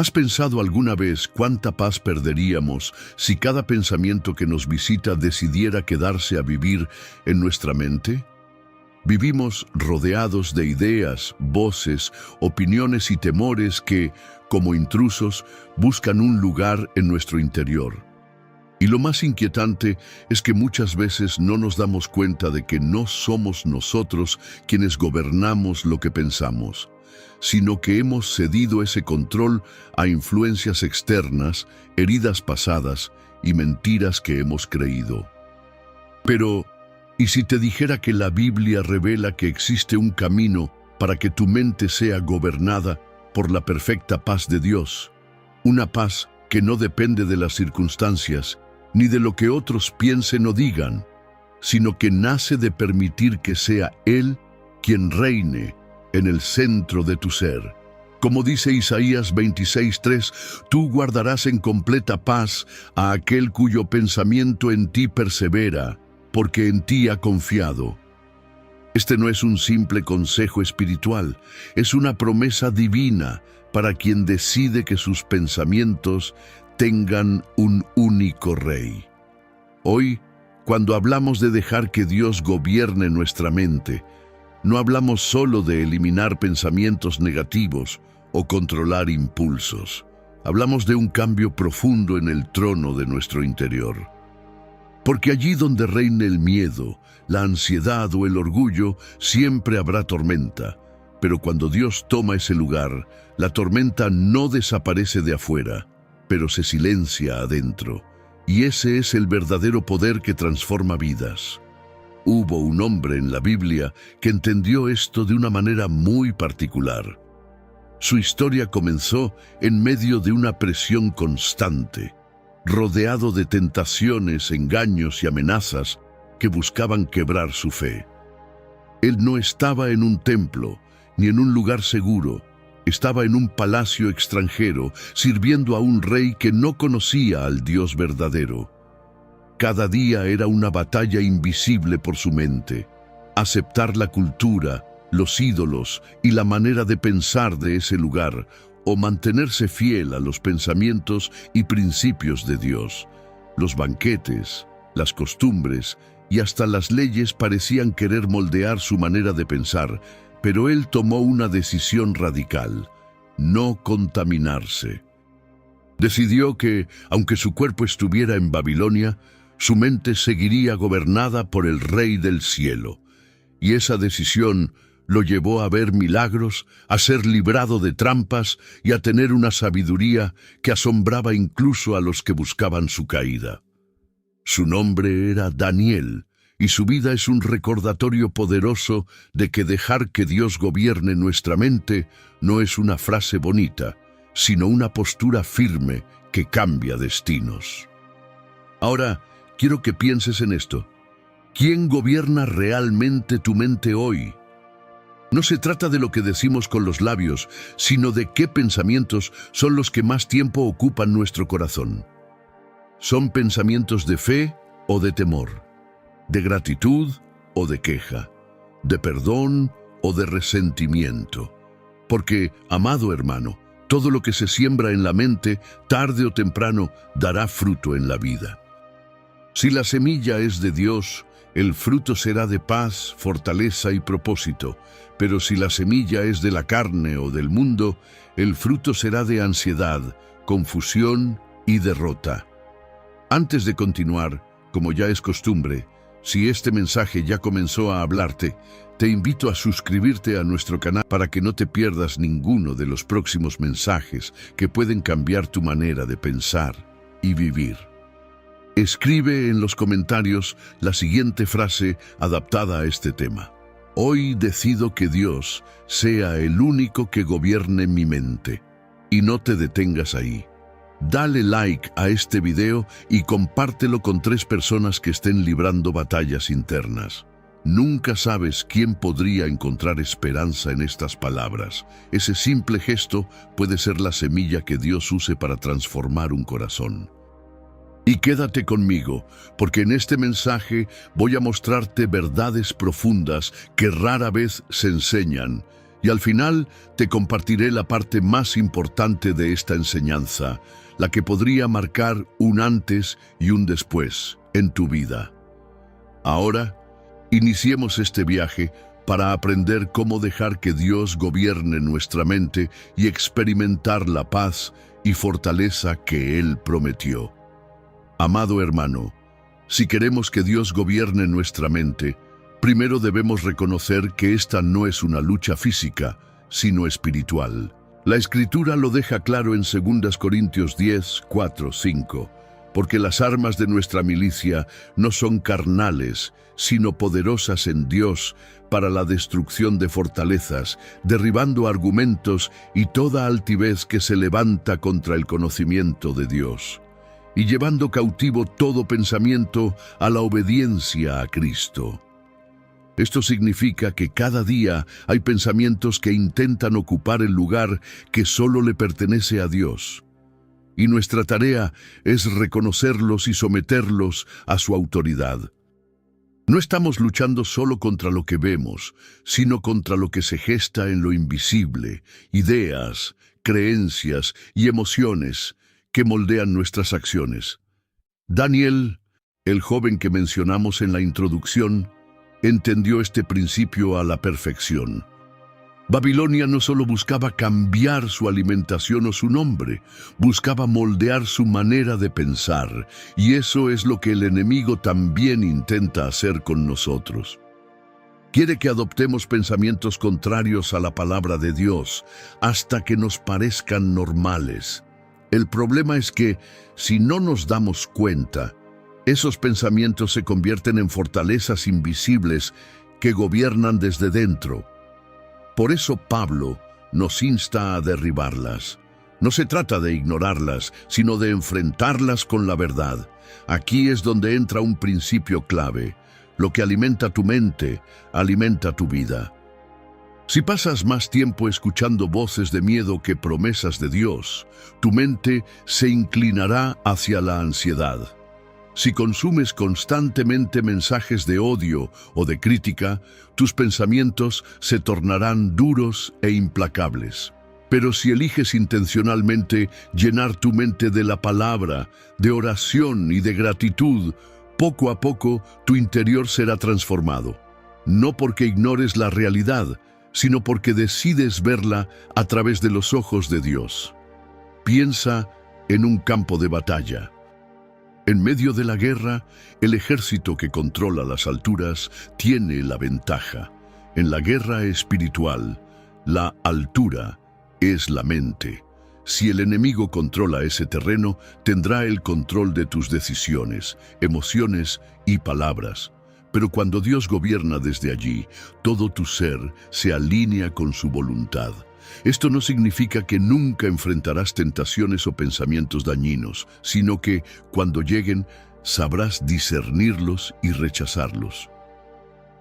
¿Has pensado alguna vez cuánta paz perderíamos si cada pensamiento que nos visita decidiera quedarse a vivir en nuestra mente? Vivimos rodeados de ideas, voces, opiniones y temores que, como intrusos, buscan un lugar en nuestro interior. Y lo más inquietante es que muchas veces no nos damos cuenta de que no somos nosotros quienes gobernamos lo que pensamos, sino que hemos cedido ese control a influencias externas, heridas pasadas y mentiras que hemos creído. Pero, ¿y si te dijera que la Biblia revela que existe un camino para que tu mente sea gobernada por la perfecta paz de Dios? Una paz que no depende de las circunstancias, ni de lo que otros piensen o digan, sino que nace de permitir que sea Él quien reine en el centro de tu ser. Como dice Isaías 26:3, tú guardarás en completa paz a aquel cuyo pensamiento en ti persevera, porque en ti ha confiado. Este no es un simple consejo espiritual, es una promesa divina para quien decide que sus pensamientos tengan un único rey. Hoy, cuando hablamos de dejar que Dios gobierne nuestra mente, no hablamos solo de eliminar pensamientos negativos o controlar impulsos. Hablamos de un cambio profundo en el trono de nuestro interior. Porque allí donde reine el miedo, la ansiedad o el orgullo, siempre habrá tormenta. Pero cuando Dios toma ese lugar, la tormenta no desaparece de afuera, pero se silencia adentro. Y ese es el verdadero poder que transforma vidas. Hubo un hombre en la Biblia que entendió esto de una manera muy particular. Su historia comenzó en medio de una presión constante, rodeado de tentaciones, engaños y amenazas que buscaban quebrar su fe. Él no estaba en un templo, ni en un lugar seguro. Estaba en un palacio extranjero, sirviendo a un rey que no conocía al Dios verdadero. Cada día era una batalla invisible por su mente. Aceptar la cultura, los ídolos y la manera de pensar de ese lugar, o mantenerse fiel a los pensamientos y principios de Dios. Los banquetes, las costumbres y hasta las leyes parecían querer moldear su manera de pensar, pero él tomó una decisión radical: no contaminarse. Decidió que, aunque su cuerpo estuviera en Babilonia, su mente seguiría gobernada por el Rey del Cielo. Y esa decisión lo llevó a ver milagros, a ser librado de trampas y a tener una sabiduría que asombraba incluso a los que buscaban su caída. Su nombre era Daniel, y su vida es un recordatorio poderoso de que dejar que Dios gobierne nuestra mente no es una frase bonita, sino una postura firme que cambia destinos. Ahora, quiero que pienses en esto. ¿Quién gobierna realmente tu mente hoy? No se trata de lo que decimos con los labios, sino de qué pensamientos son los que más tiempo ocupan nuestro corazón. ¿Son pensamientos de fe o de temor? ¿De gratitud o de queja? ¿De perdón o de resentimiento? Porque, amado hermano, todo lo que se siembra en la mente, tarde o temprano, dará fruto en la vida. Si la semilla es de Dios, el fruto será de paz, fortaleza y propósito. Pero si la semilla es de la carne o del mundo, el fruto será de ansiedad, confusión y derrota. Antes de continuar, como ya es costumbre, si este mensaje ya comenzó a hablarte, te invito a suscribirte a nuestro canal para que no te pierdas ninguno de los próximos mensajes que pueden cambiar tu manera de pensar y vivir. Escribe en los comentarios la siguiente frase adaptada a este tema: hoy decido que Dios sea el único que gobierne mi mente. Y no te detengas ahí. Dale like a este video y compártelo con 3 personas que estén librando batallas internas. Nunca sabes quién podría encontrar esperanza en estas palabras. Ese simple gesto puede ser la semilla que Dios use para transformar un corazón. Y quédate conmigo, porque en este mensaje voy a mostrarte verdades profundas que rara vez se enseñan Y al final te compartiré la parte más importante de esta enseñanza, la que podría marcar un antes y un después en tu vida. Ahora, iniciemos este viaje para aprender cómo dejar que Dios gobierne nuestra mente y experimentar la paz y fortaleza que Él prometió. Amado hermano, si queremos que Dios gobierne nuestra mente, primero debemos reconocer que esta no es una lucha física, sino espiritual. La Escritura lo deja claro en 2 Corintios 10, 4, 5, porque las armas de nuestra milicia no son carnales, sino poderosas en Dios para la destrucción de fortalezas, derribando argumentos y toda altivez que se levanta contra el conocimiento de Dios, y llevando cautivo todo pensamiento a la obediencia a Cristo. Esto significa que cada día hay pensamientos que intentan ocupar el lugar que solo le pertenece a Dios. Y nuestra tarea es reconocerlos y someterlos a su autoridad. No estamos luchando solo contra lo que vemos, sino contra lo que se gesta en lo invisible, ideas, creencias y emociones que moldean nuestras acciones. Daniel, el joven que mencionamos en la introducción, entendió este principio a la perfección. Babilonia no solo buscaba cambiar su alimentación o su nombre, buscaba moldear su manera de pensar, y eso es lo que el enemigo también intenta hacer con nosotros. Quiere que adoptemos pensamientos contrarios a la palabra de Dios, hasta que nos parezcan normales. El problema es que, si no nos damos cuenta, esos pensamientos se convierten en fortalezas invisibles que gobiernan desde dentro. Por eso Pablo nos insta a derribarlas. No se trata de ignorarlas, sino de enfrentarlas con la verdad. Aquí es donde entra un principio clave. Lo que alimenta tu mente, alimenta tu vida. Si pasas más tiempo escuchando voces de miedo que promesas de Dios, tu mente se inclinará hacia la ansiedad. Si consumes constantemente mensajes de odio o de crítica, tus pensamientos se tornarán duros e implacables. Pero si eliges intencionalmente llenar tu mente de la palabra, de oración y de gratitud, poco a poco tu interior será transformado. No porque ignores la realidad, sino porque decides verla a través de los ojos de Dios. Piensa en un campo de batalla. En medio de la guerra, el ejército que controla las alturas tiene la ventaja. En la guerra espiritual, la altura es la mente. Si el enemigo controla ese terreno, tendrá el control de tus decisiones, emociones y palabras. Pero cuando Dios gobierna desde allí, todo tu ser se alinea con su voluntad. Esto no significa que nunca enfrentarás tentaciones o pensamientos dañinos, sino que, cuando lleguen, sabrás discernirlos y rechazarlos.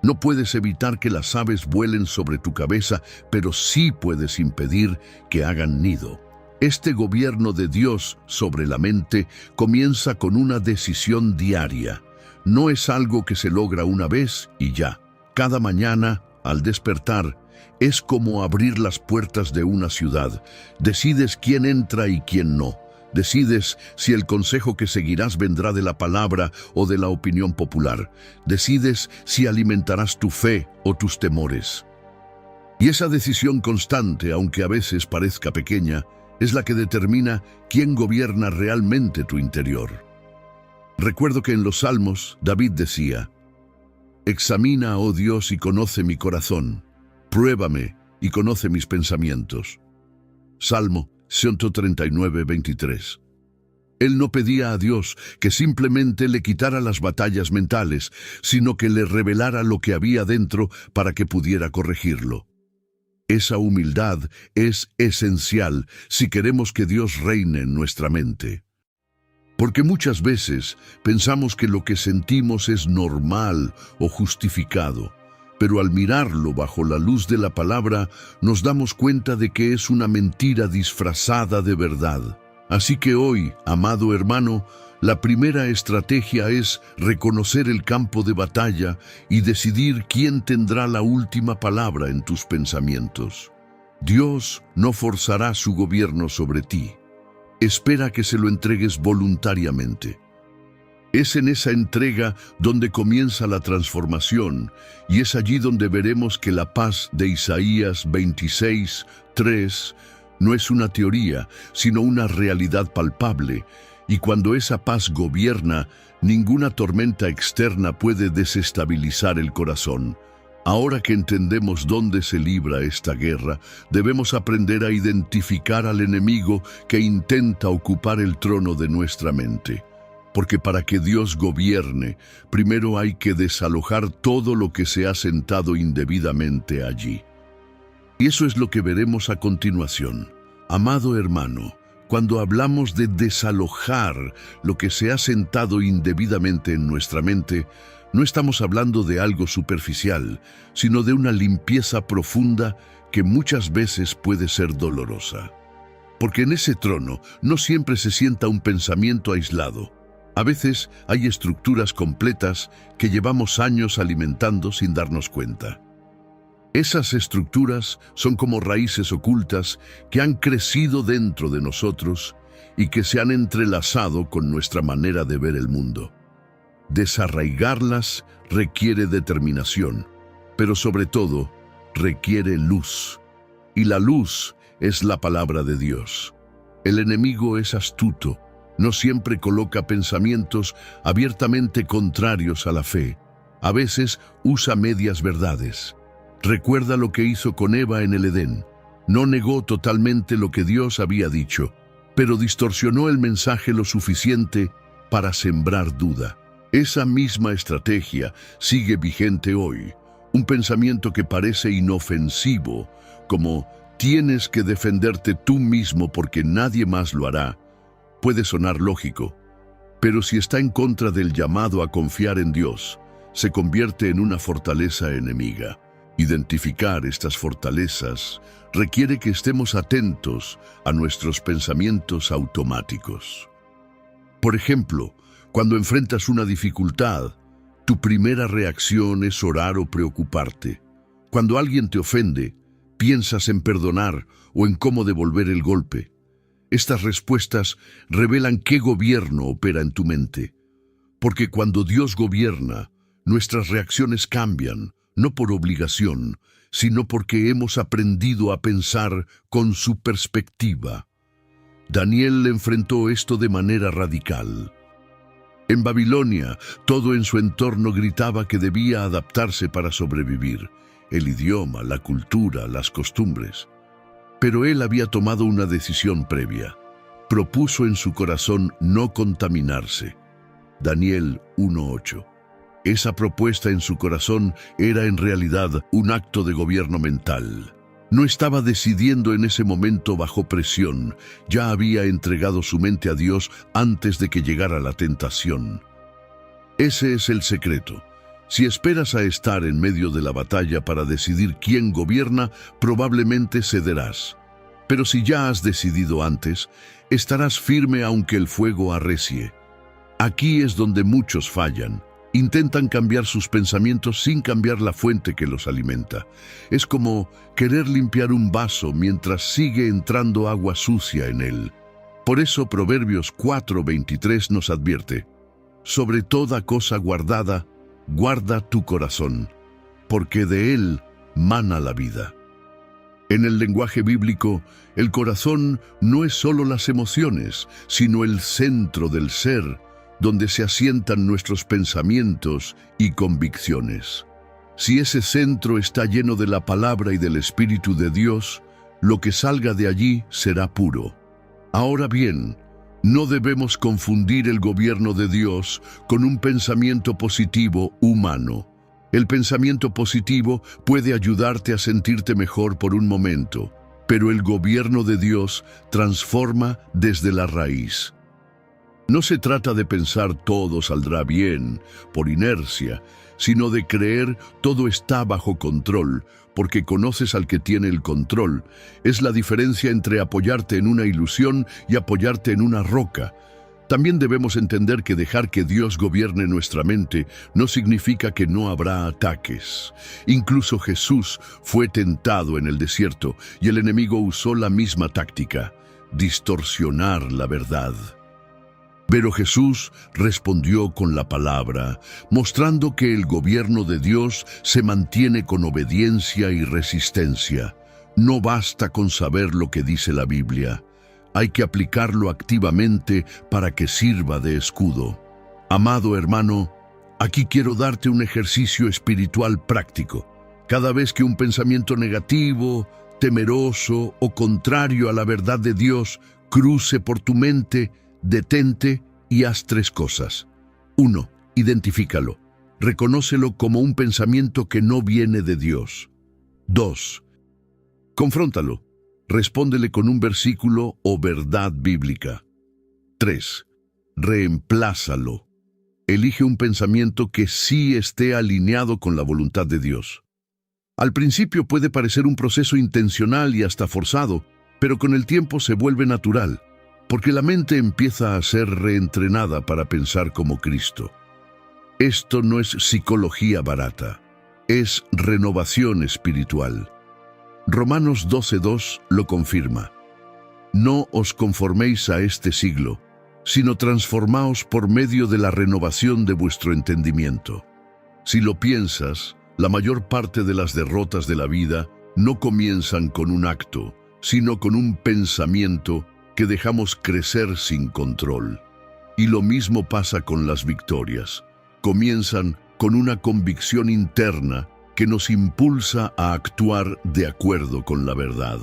No puedes evitar que las aves vuelen sobre tu cabeza, pero sí puedes impedir que hagan nido. Este gobierno de Dios sobre la mente comienza con una decisión diaria. No es algo que se logra una vez y ya. Cada mañana, al despertar, es como abrir las puertas de una ciudad. Decides quién entra y quién no. Decides si el consejo que seguirás vendrá de la palabra o de la opinión popular. Decides si alimentarás tu fe o tus temores. Y esa decisión constante, aunque a veces parezca pequeña, es la que determina quién gobierna realmente tu interior. Recuerdo que en los Salmos David decía: «Examina, oh Dios, y conoce mi corazón. Pruébame y conoce mis pensamientos». Salmo 139, 23. Él no pedía a Dios que simplemente le quitara las batallas mentales, sino que le revelara lo que había dentro para que pudiera corregirlo. Esa humildad es esencial si queremos que Dios reine en nuestra mente. Porque muchas veces pensamos que lo que sentimos es normal o justificado, pero al mirarlo bajo la luz de la palabra nos damos cuenta de que es una mentira disfrazada de verdad. Así que hoy, amado hermano, La primera estrategia es reconocer el campo de batalla y decidir quién tendrá la última palabra en tus pensamientos. Dios no forzará su gobierno sobre ti. Espera que se lo entregues voluntariamente. Es en esa entrega donde comienza la transformación, y es allí donde veremos que la paz de Isaías 26:3 no es una teoría, sino una realidad palpable, y cuando esa paz gobierna, ninguna tormenta externa puede desestabilizar el corazón. Ahora que entendemos dónde se libra esta guerra, debemos aprender a identificar al enemigo que intenta ocupar el trono de nuestra mente. Porque para que Dios gobierne, primero hay que desalojar todo lo que se ha sentado indebidamente allí. Y eso es lo que veremos a continuación. Amado hermano, cuando hablamos de desalojar lo que se ha sentado indebidamente en nuestra mente, no estamos hablando de algo superficial, sino de una limpieza profunda que muchas veces puede ser dolorosa. Porque en ese trono no siempre se sienta un pensamiento aislado. A veces hay estructuras completas que llevamos años alimentando sin darnos cuenta. Esas estructuras son como raíces ocultas que han crecido dentro de nosotros y que se han entrelazado con nuestra manera de ver el mundo. Desarraigarlas requiere determinación, pero sobre todo requiere luz. Y la luz es la palabra de Dios. El enemigo es astuto, no siempre coloca pensamientos abiertamente contrarios a la fe. A veces usa medias verdades. Recuerda lo que hizo con Eva en el Edén. No negó totalmente lo que Dios había dicho, pero distorsionó el mensaje lo suficiente para sembrar duda. Esa misma estrategia sigue vigente hoy. Un pensamiento que parece inofensivo, como tienes que defenderte tú mismo porque nadie más lo hará, puede sonar lógico, pero si está en contra del llamado a confiar en Dios, se convierte en una fortaleza enemiga. Identificar estas fortalezas requiere que estemos atentos a nuestros pensamientos automáticos. Por ejemplo, cuando enfrentas una dificultad, tu primera reacción es orar o preocuparte. Cuando alguien te ofende, piensas en perdonar o en cómo devolver el golpe. Estas respuestas revelan qué gobierno opera en tu mente. Porque cuando Dios gobierna, nuestras reacciones cambian, no por obligación, sino porque hemos aprendido a pensar con su perspectiva. Daniel enfrentó esto de manera radical. En Babilonia, todo en su entorno gritaba que debía adaptarse para sobrevivir: el idioma, la cultura, las costumbres. Pero él había tomado una decisión previa. Propuso en su corazón no contaminarse. Daniel 1:8. Esa propuesta en su corazón era en realidad un acto de gobierno mental. No estaba decidiendo en ese momento bajo presión, ya había entregado su mente a Dios antes de que llegara la tentación. Ese es el secreto. Si esperas a estar en medio de la batalla para decidir quién gobierna, probablemente cederás. Pero si ya has decidido antes, estarás firme aunque el fuego arrecie. Aquí es donde muchos fallan. Intentan cambiar sus pensamientos sin cambiar la fuente que los alimenta. Es como querer limpiar un vaso mientras sigue entrando agua sucia en él. Por eso Proverbios 4:23 nos advierte: sobre toda cosa guardada, guarda tu corazón, porque de él mana la vida. En el lenguaje bíblico, el corazón no es solo las emociones, sino el centro del ser, donde se asientan nuestros pensamientos y convicciones. Si ese centro está lleno de la palabra y del Espíritu de Dios, lo que salga de allí será puro. Ahora bien, no debemos confundir el gobierno de Dios con un pensamiento positivo humano. El pensamiento positivo puede ayudarte a sentirte mejor por un momento, pero el gobierno de Dios transforma desde la raíz. No se trata de pensar todo saldrá bien por inercia, sino de creer todo está bajo control, porque conoces al que tiene el control. Es la diferencia entre apoyarte en una ilusión y apoyarte en una roca. También debemos entender que dejar que Dios gobierne nuestra mente no significa que no habrá ataques. Incluso Jesús fue tentado en el desierto y el enemigo usó la misma táctica: distorsionar la verdad. Pero Jesús respondió con la palabra, mostrando que el gobierno de Dios se mantiene con obediencia y resistencia. No basta con saber lo que dice la Biblia. Hay que aplicarlo activamente para que sirva de escudo. Amado hermano, aquí quiero darte un ejercicio espiritual práctico. Cada vez que un pensamiento negativo, temeroso o contrario a la verdad de Dios cruce por tu mente, detente y haz 3 cosas. 1. Identifícalo. Reconócelo como un pensamiento que no viene de Dios. 2. Confróntalo. Respóndele con un versículo o verdad bíblica. 3. Reemplázalo. Elige un pensamiento que sí esté alineado con la voluntad de Dios. Al principio puede parecer un proceso intencional y hasta forzado, pero con el tiempo se vuelve natural, porque la mente empieza a ser reentrenada para pensar como Cristo. Esto no es psicología barata, es renovación espiritual. Romanos 12:2 lo confirma. No os conforméis a este siglo, sino transformaos por medio de la renovación de vuestro entendimiento. Si lo piensas, la mayor parte de las derrotas de la vida no comienzan con un acto, sino con un pensamiento que dejamos crecer sin control. Y lo mismo pasa con las victorias. Comienzan con una convicción interna que nos impulsa a actuar de acuerdo con la verdad.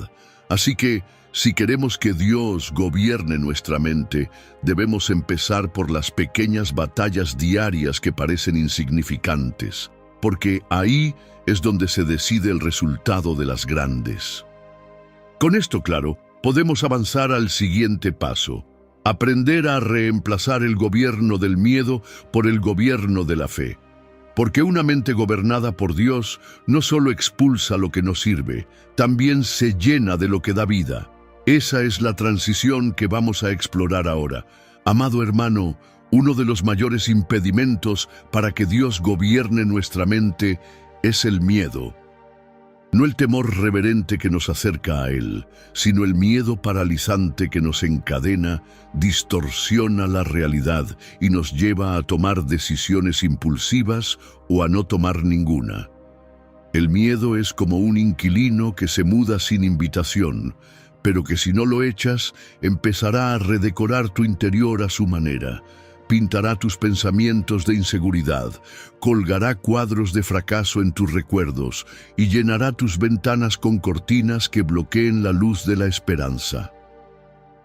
Así que, si queremos que Dios gobierne nuestra mente, debemos empezar por las pequeñas batallas diarias que parecen insignificantes, porque ahí es donde se decide el resultado de las grandes. Con esto claro, podemos avanzar al siguiente paso: aprender a reemplazar el gobierno del miedo por el gobierno de la fe. Porque una mente gobernada por Dios no solo expulsa lo que no sirve, también se llena de lo que da vida. Esa es la transición que vamos a explorar ahora. Amado hermano, uno de los mayores impedimentos para que Dios gobierne nuestra mente es el miedo. No el temor reverente que nos acerca a Él, sino el miedo paralizante que nos encadena, distorsiona la realidad y nos lleva a tomar decisiones impulsivas o a no tomar ninguna. El miedo es como un inquilino que se muda sin invitación, pero que si no lo echas, empezará a redecorar tu interior a su manera. Pintará tus pensamientos de inseguridad, colgará cuadros de fracaso en tus recuerdos y llenará tus ventanas con cortinas que bloqueen la luz de la esperanza.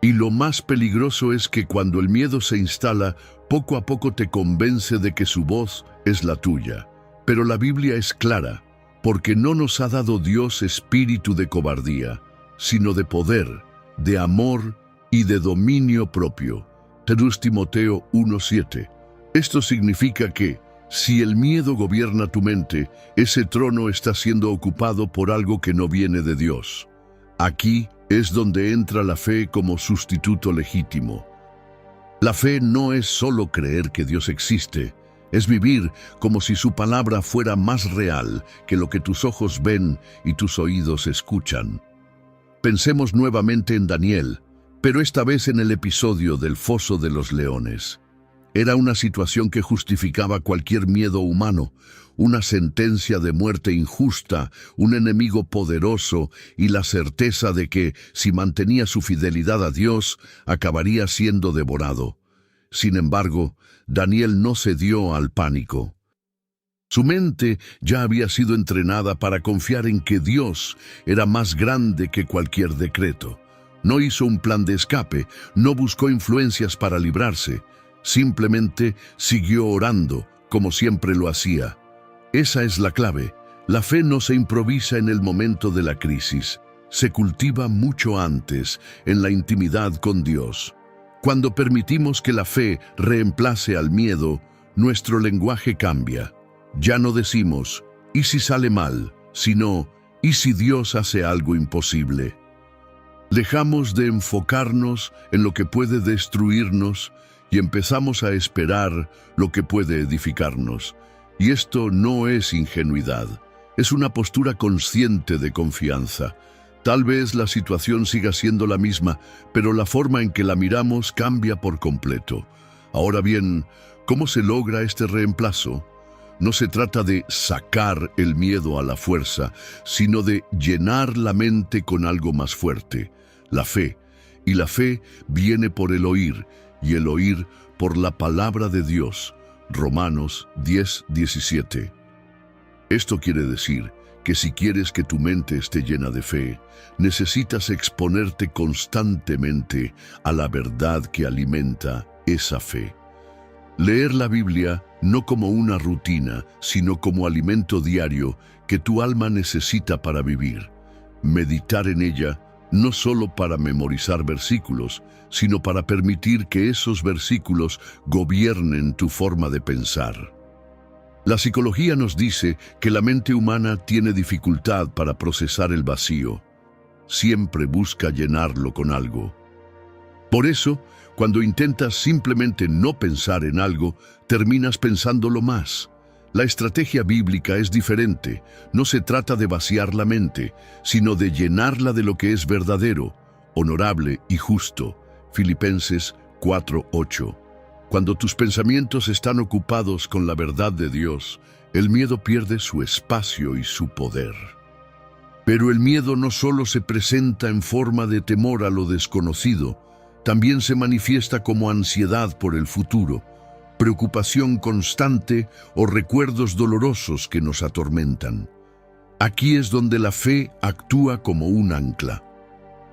Y lo más peligroso es que cuando el miedo se instala, poco a poco te convence de que su voz es la tuya. Pero la Biblia es clara, porque no nos ha dado Dios espíritu de cobardía, sino de poder, de amor y de dominio propio. 2 Timoteo 1:7. Esto significa que, si el miedo gobierna tu mente, ese trono está siendo ocupado por algo que no viene de Dios. Aquí es donde entra la fe como sustituto legítimo. La fe no es solo creer que Dios existe, es vivir como si su palabra fuera más real que lo que tus ojos ven y tus oídos escuchan. Pensemos nuevamente en Daniel, pero esta vez en el episodio del Foso de los Leones. Era una situación que justificaba cualquier miedo humano, una sentencia de muerte injusta, un enemigo poderoso y la certeza de que, si mantenía su fidelidad a Dios, acabaría siendo devorado. Sin embargo, Daniel no cedió al pánico. Su mente ya había sido entrenada para confiar en que Dios era más grande que cualquier decreto. No hizo un plan de escape, no buscó influencias para librarse, simplemente siguió orando, como siempre lo hacía. Esa es la clave. La fe no se improvisa en el momento de la crisis, se cultiva mucho antes, en la intimidad con Dios. Cuando permitimos que la fe reemplace al miedo, nuestro lenguaje cambia. Ya no decimos, ¿y si sale mal?, sino, ¿y si Dios hace algo imposible? Dejamos de enfocarnos en lo que puede destruirnos y empezamos a esperar lo que puede edificarnos. Y esto no es ingenuidad, es una postura consciente de confianza. Tal vez la situación siga siendo la misma, pero la forma en que la miramos cambia por completo. Ahora bien, ¿cómo se logra este reemplazo? No se trata de sacar el miedo a la fuerza, sino de llenar la mente con algo más fuerte, la fe. Y la fe viene por el oír, y el oír por la palabra de Dios. Romanos 10:17. Esto quiere decir que si quieres que tu mente esté llena de fe, necesitas exponerte constantemente a la verdad que alimenta esa fe. Leer la Biblia no como una rutina, sino como alimento diario que tu alma necesita para vivir. Meditar en ella no solo para memorizar versículos, sino para permitir que esos versículos gobiernen tu forma de pensar. La psicología nos dice que la mente humana tiene dificultad para procesar el vacío. Siempre busca llenarlo con algo. Por eso, cuando intentas simplemente no pensar en algo, terminas pensándolo más. La estrategia bíblica es diferente. No se trata de vaciar la mente, sino de llenarla de lo que es verdadero, honorable y justo. Filipenses 4:8. Cuando tus pensamientos están ocupados con la verdad de Dios, el miedo pierde su espacio y su poder. Pero el miedo no solo se presenta en forma de temor a lo desconocido, también se manifiesta como ansiedad por el futuro, preocupación constante o recuerdos dolorosos que nos atormentan. Aquí es donde la fe actúa como un ancla.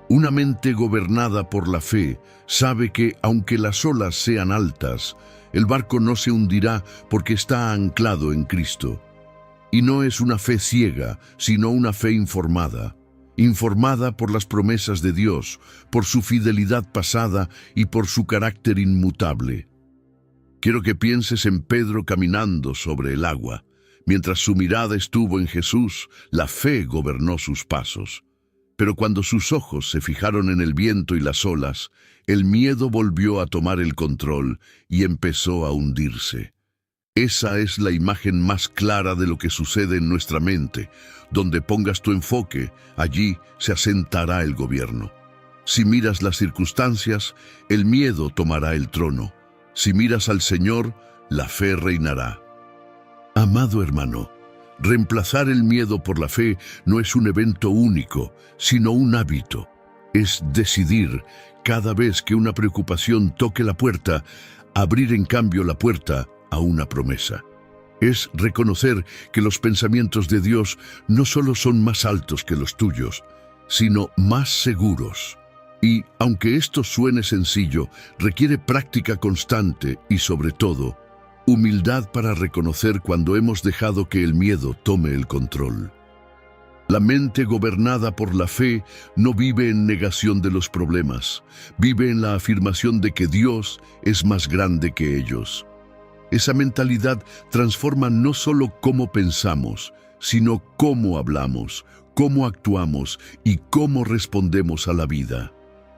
Una mente gobernada por la fe sabe que, aunque las olas sean altas, el barco no se hundirá porque está anclado en Cristo. Y no es una fe ciega, sino una fe informada por las promesas de Dios, por su fidelidad pasada y por su carácter inmutable. Quiero que pienses en Pedro caminando sobre el agua. Mientras su mirada estuvo en Jesús, la fe gobernó sus pasos. Pero cuando sus ojos se fijaron en el viento y las olas, el miedo volvió a tomar el control y empezó a hundirse. Esa es la imagen más clara de lo que sucede en nuestra mente. Donde pongas tu enfoque, allí se asentará el gobierno. Si miras las circunstancias, el miedo tomará el trono. Si miras al Señor, la fe reinará. Amado hermano, reemplazar el miedo por la fe no es un evento único, sino un hábito. Es decidir, cada vez que una preocupación toque la puerta, abrir en cambio la puerta a una promesa. Es reconocer que los pensamientos de Dios no solo son más altos que los tuyos, sino más seguros. Y, aunque esto suene sencillo, requiere práctica constante y, sobre todo, humildad para reconocer cuando hemos dejado que el miedo tome el control. La mente gobernada por la fe no vive en negación de los problemas, vive en la afirmación de que Dios es más grande que ellos. Esa mentalidad transforma no solo cómo pensamos, sino cómo hablamos, cómo actuamos y cómo respondemos a la vida.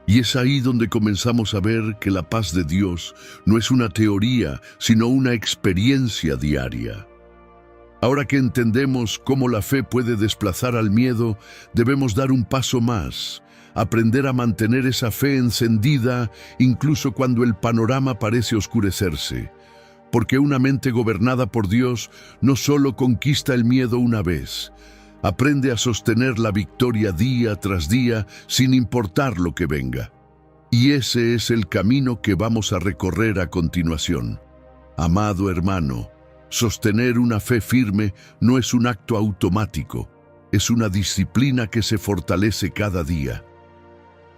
Y es ahí donde comenzamos a ver que la paz de Dios no es una teoría, sino una experiencia diaria. Ahora que entendemos cómo la fe puede desplazar al miedo, debemos dar un paso más, aprender a mantener esa fe encendida incluso cuando el panorama parece oscurecerse. Porque una mente gobernada por Dios no solo conquista el miedo una vez, aprende a sostener la victoria día tras día sin importar lo que venga. Y ese es el camino que vamos a recorrer a continuación. Amado hermano, sostener una fe firme no es un acto automático, es una disciplina que se fortalece cada día.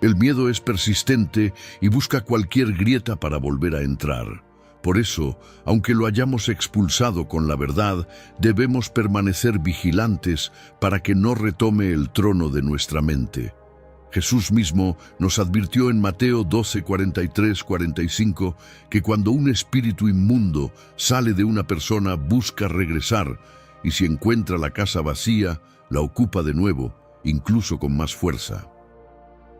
El miedo es persistente y busca cualquier grieta para volver a entrar. Por eso, aunque lo hayamos expulsado con la verdad, debemos permanecer vigilantes para que no retome el trono de nuestra mente. Jesús mismo nos advirtió en Mateo 12:43-45 que cuando un espíritu inmundo sale de una persona busca regresar y si encuentra la casa vacía, la ocupa de nuevo, incluso con más fuerza.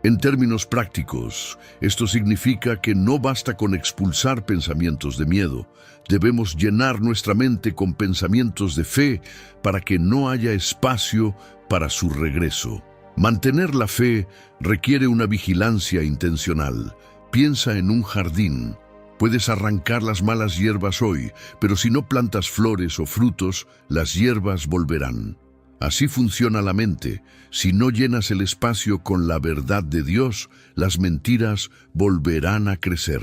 En términos prácticos, esto significa que no basta con expulsar pensamientos de miedo. Debemos llenar nuestra mente con pensamientos de fe para que no haya espacio para su regreso. Mantener la fe requiere una vigilancia intencional. Piensa en un jardín. Puedes arrancar las malas hierbas hoy, pero si no plantas flores o frutos, las hierbas volverán. Así funciona la mente. Si no llenas el espacio con la verdad de Dios, las mentiras volverán a crecer.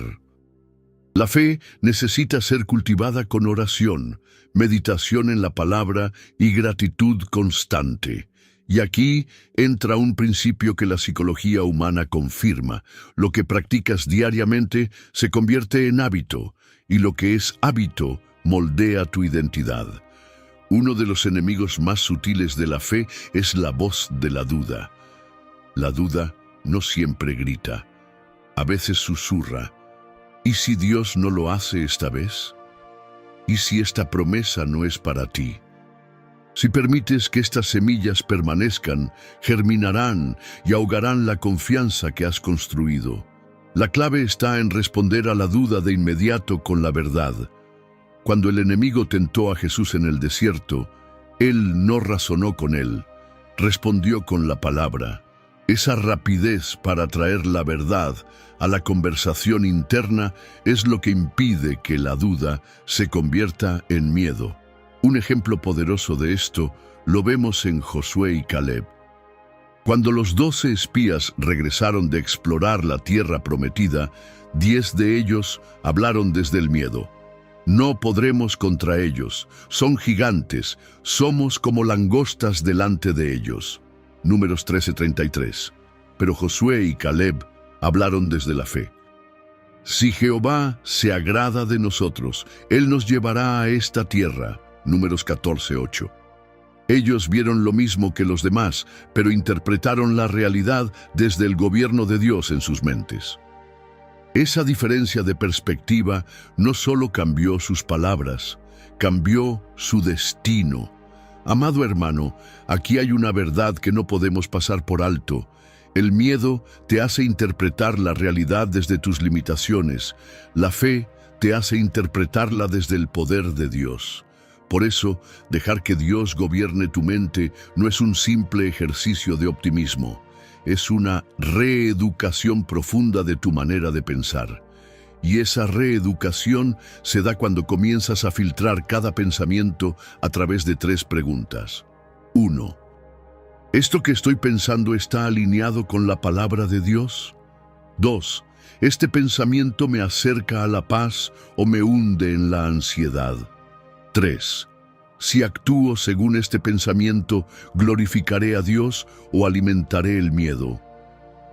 La fe necesita ser cultivada con oración, meditación en la palabra y gratitud constante. Y aquí entra un principio que la psicología humana confirma. Lo que practicas diariamente se convierte en hábito, y lo que es hábito moldea tu identidad. Uno de los enemigos más sutiles de la fe es la voz de la duda. La duda no siempre grita, a veces susurra. ¿Y si Dios no lo hace esta vez? ¿Y si esta promesa no es para ti? Si permites que estas semillas permanezcan, germinarán y ahogarán la confianza que has construido. La clave está en responder a la duda de inmediato con la verdad. Cuando el enemigo tentó a Jesús en el desierto, él no razonó con él, respondió con la palabra. Esa rapidez para traer la verdad a la conversación interna es lo que impide que la duda se convierta en miedo. Un ejemplo poderoso de esto lo vemos en Josué y Caleb. Cuando los 12 espías regresaron de explorar la tierra prometida, 10 de ellos hablaron desde el miedo. No podremos contra ellos, son gigantes, somos como langostas delante de ellos. Números 13:33. Pero Josué y Caleb hablaron desde la fe. Si Jehová se agrada de nosotros, Él nos llevará a esta tierra. Números 14:8. Ellos vieron lo mismo que los demás, pero interpretaron la realidad desde el gobierno de Dios en sus mentes. Esa diferencia de perspectiva no solo cambió sus palabras, cambió su destino. Amado hermano, aquí hay una verdad que no podemos pasar por alto. El miedo te hace interpretar la realidad desde tus limitaciones. La fe te hace interpretarla desde el poder de Dios. Por eso, dejar que Dios gobierne tu mente no es un simple ejercicio de optimismo. Es una reeducación profunda de tu manera de pensar. Y esa reeducación se da cuando comienzas a filtrar cada pensamiento a través de 3 preguntas. 1. ¿Esto que estoy pensando está alineado con la palabra de Dios? 2. ¿Este pensamiento me acerca a la paz o me hunde en la ansiedad? 3. Si actúo según este pensamiento, ¿glorificaré a Dios o alimentaré el miedo?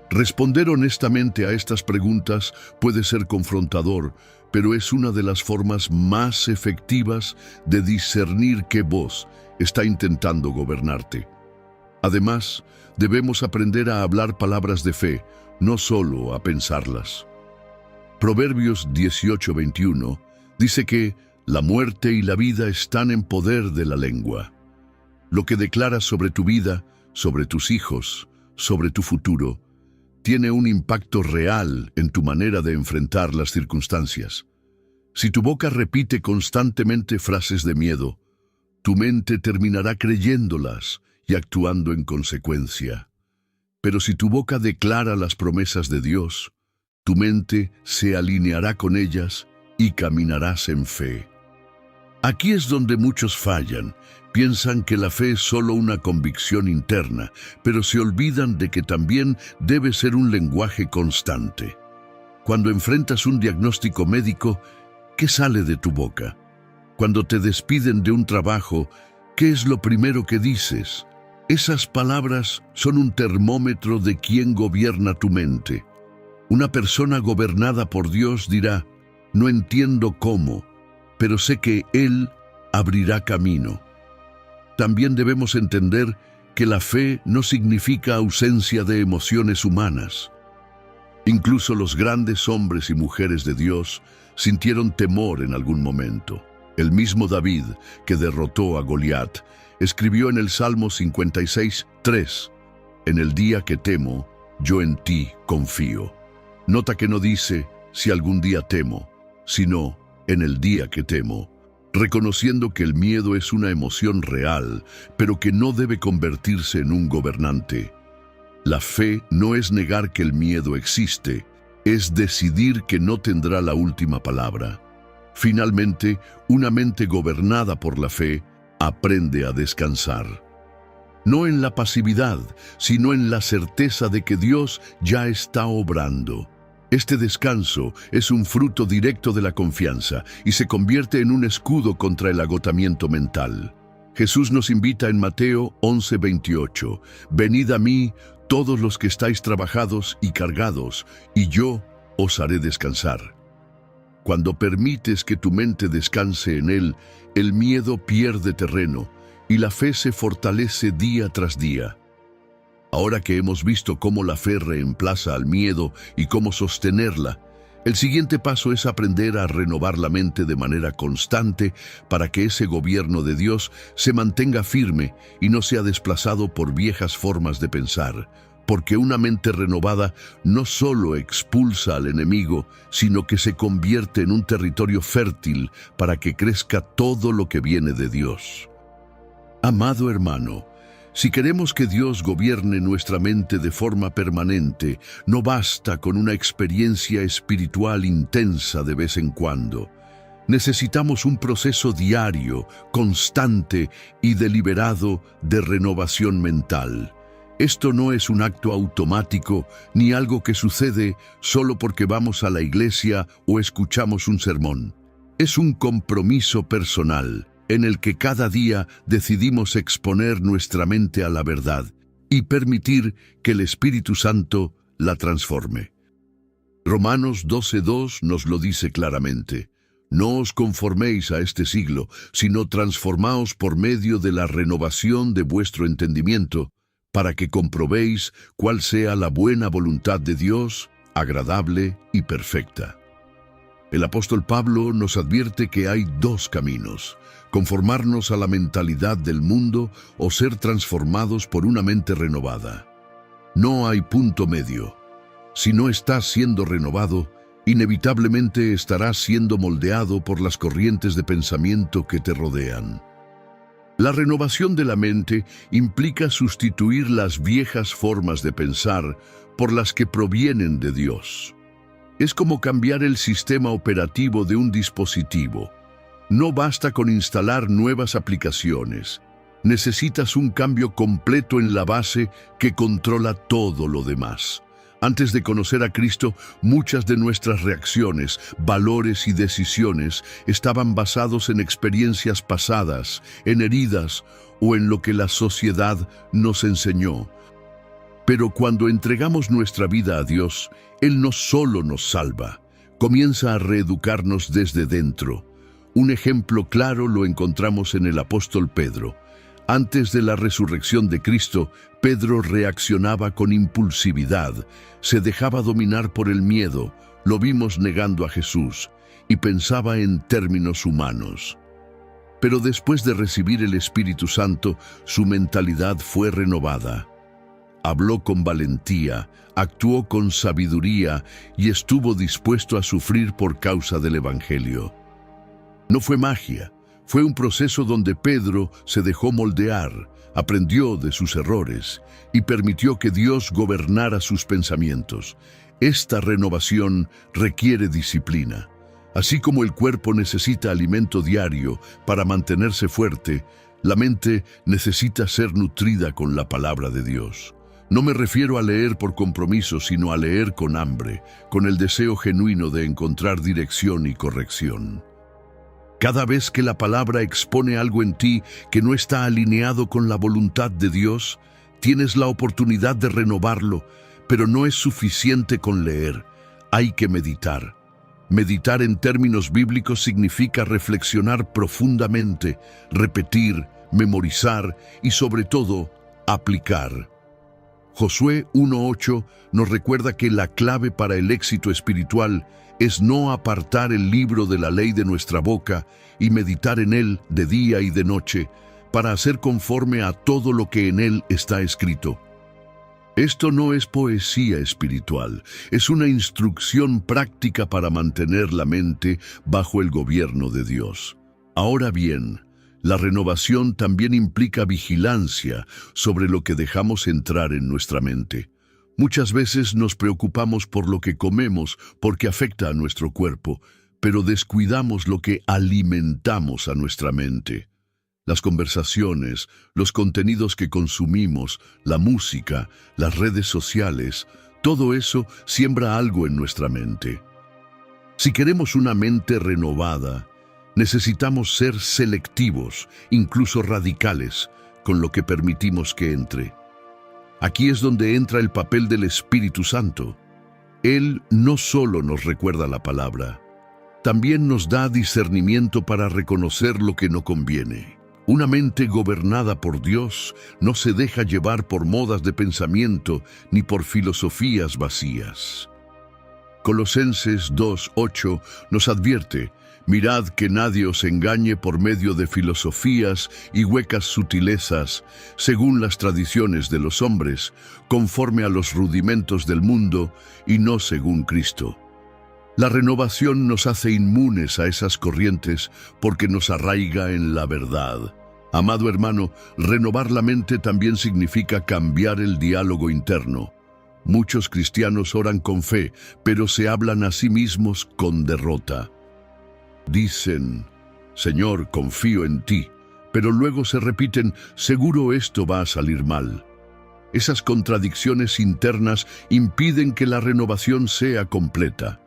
Responder honestamente a estas preguntas puede ser confrontador, pero es una de las formas más efectivas de discernir qué voz está intentando gobernarte. Además, debemos aprender a hablar palabras de fe, no solo a pensarlas. Proverbios 18:21 dice que la muerte y la vida están en poder de la lengua. Lo que declaras sobre tu vida, sobre tus hijos, sobre tu futuro, tiene un impacto real en tu manera de enfrentar las circunstancias. Si tu boca repite constantemente frases de miedo, tu mente terminará creyéndolas y actuando en consecuencia. Pero si tu boca declara las promesas de Dios, tu mente se alineará con ellas y caminarás en fe. Aquí es donde muchos fallan. Piensan que la fe es solo una convicción interna, pero se olvidan de que también debe ser un lenguaje constante. Cuando enfrentas un diagnóstico médico, ¿qué sale de tu boca? Cuando te despiden de un trabajo, ¿qué es lo primero que dices? Esas palabras son un termómetro de quién gobierna tu mente. Una persona gobernada por Dios dirá, no entiendo cómo, pero sé que Él abrirá camino. También debemos entender que la fe no significa ausencia de emociones humanas. Incluso los grandes hombres y mujeres de Dios sintieron temor en algún momento. El mismo David, que derrotó a Goliat, escribió en el Salmo 56:3, «En el día que temo, yo en ti confío. Nota que no dice, si algún día temo, sino, en el día que temo, reconociendo que el miedo es una emoción real, pero que no debe convertirse en un gobernante. La fe no es negar que el miedo existe, es decidir que no tendrá la última palabra. Finalmente, una mente gobernada por la fe aprende a descansar. No en la pasividad, sino en la certeza de que Dios ya está obrando. Este descanso es un fruto directo de la confianza y se convierte en un escudo contra el agotamiento mental. Jesús nos invita en Mateo 11:28, «Venid a mí, todos los que estáis trabajados y cargados, y yo os haré descansar». Cuando permites que tu mente descanse en Él, el miedo pierde terreno y la fe se fortalece día tras día. Ahora que hemos visto cómo la fe reemplaza al miedo y cómo sostenerla, el siguiente paso es aprender a renovar la mente de manera constante para que ese gobierno de Dios se mantenga firme y no sea desplazado por viejas formas de pensar, porque una mente renovada no solo expulsa al enemigo, sino que se convierte en un territorio fértil para que crezca todo lo que viene de Dios. Amado hermano, si queremos que Dios gobierne nuestra mente de forma permanente, no basta con una experiencia espiritual intensa de vez en cuando. Necesitamos un proceso diario, constante y deliberado de renovación mental. Esto no es un acto automático ni algo que sucede solo porque vamos a la iglesia o escuchamos un sermón. Es un compromiso personal en el que cada día decidimos exponer nuestra mente a la verdad y permitir que el Espíritu Santo la transforme. Romanos 12:2 nos lo dice claramente. No os conforméis a este siglo, sino transformaos por medio de la renovación de vuestro entendimiento, para que comprobéis cuál sea la buena voluntad de Dios, agradable y perfecta. El apóstol Pablo nos advierte que hay dos caminos: conformarnos a la mentalidad del mundo o ser transformados por una mente renovada. No hay punto medio. Si no estás siendo renovado, inevitablemente estarás siendo moldeado por las corrientes de pensamiento que te rodean. La renovación de la mente implica sustituir las viejas formas de pensar por las que provienen de Dios. Es como cambiar el sistema operativo de un dispositivo. No basta con instalar nuevas aplicaciones. Necesitas un cambio completo en la base que controla todo lo demás. Antes de conocer a Cristo, muchas de nuestras reacciones, valores y decisiones estaban basados en experiencias pasadas, en heridas o en lo que la sociedad nos enseñó. Pero cuando entregamos nuestra vida a Dios, Él no solo nos salva, comienza a reeducarnos desde dentro. Un ejemplo claro lo encontramos en el apóstol Pedro. Antes de la resurrección de Cristo, Pedro reaccionaba con impulsividad, se dejaba dominar por el miedo, lo vimos negando a Jesús, y pensaba en términos humanos. Pero después de recibir el Espíritu Santo, su mentalidad fue renovada. Habló con valentía, actuó con sabiduría y estuvo dispuesto a sufrir por causa del Evangelio. No fue magia. Fue un proceso donde Pedro se dejó moldear, aprendió de sus errores y permitió que Dios gobernara sus pensamientos. Esta renovación requiere disciplina. Así como el cuerpo necesita alimento diario para mantenerse fuerte, la mente necesita ser nutrida con la palabra de Dios. No me refiero a leer por compromiso, sino a leer con hambre, con el deseo genuino de encontrar dirección y corrección. Cada vez que la palabra expone algo en ti que no está alineado con la voluntad de Dios, tienes la oportunidad de renovarlo, pero no es suficiente con leer. Hay que meditar. Meditar en términos bíblicos significa reflexionar profundamente, repetir, memorizar y sobre todo, aplicar. Josué 1:8 nos recuerda que la clave para el éxito espiritual es no apartar el libro de la ley de nuestra boca y meditar en él de día y de noche, para hacer conforme a todo lo que en él está escrito. Esto no es poesía espiritual, es una instrucción práctica para mantener la mente bajo el gobierno de Dios. Ahora bien, la renovación también implica vigilancia sobre lo que dejamos entrar en nuestra mente. Muchas veces nos preocupamos por lo que comemos porque afecta a nuestro cuerpo, pero descuidamos lo que alimentamos a nuestra mente. Las conversaciones, los contenidos que consumimos, la música, las redes sociales, todo eso siembra algo en nuestra mente. Si queremos una mente renovada, necesitamos ser selectivos, incluso radicales, con lo que permitimos que entre. Aquí es donde entra el papel del Espíritu Santo. Él no solo nos recuerda la palabra, también nos da discernimiento para reconocer lo que no conviene. Una mente gobernada por Dios no se deja llevar por modas de pensamiento ni por filosofías vacías. Colosenses 2:8 nos advierte: mirad que nadie os engañe por medio de filosofías y huecas sutilezas, según las tradiciones de los hombres, conforme a los rudimentos del mundo y no según Cristo. La renovación nos hace inmunes a esas corrientes porque nos arraiga en la verdad. Amado hermano, renovar la mente también significa cambiar el diálogo interno. Muchos cristianos oran con fe, pero se hablan a sí mismos con derrota. Dicen: Señor, confío en ti, pero luego se repiten: seguro esto va a salir mal. Esas contradicciones internas impiden que la renovación sea completa.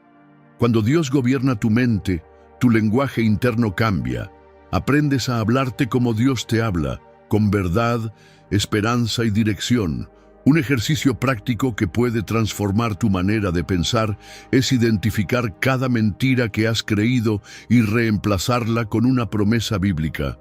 Cuando Dios gobierna tu mente, tu lenguaje interno cambia. Aprendes a hablarte como Dios te habla, con verdad, esperanza y dirección. Un ejercicio práctico que puede transformar tu manera de pensar es identificar cada mentira que has creído y reemplazarla con una promesa bíblica.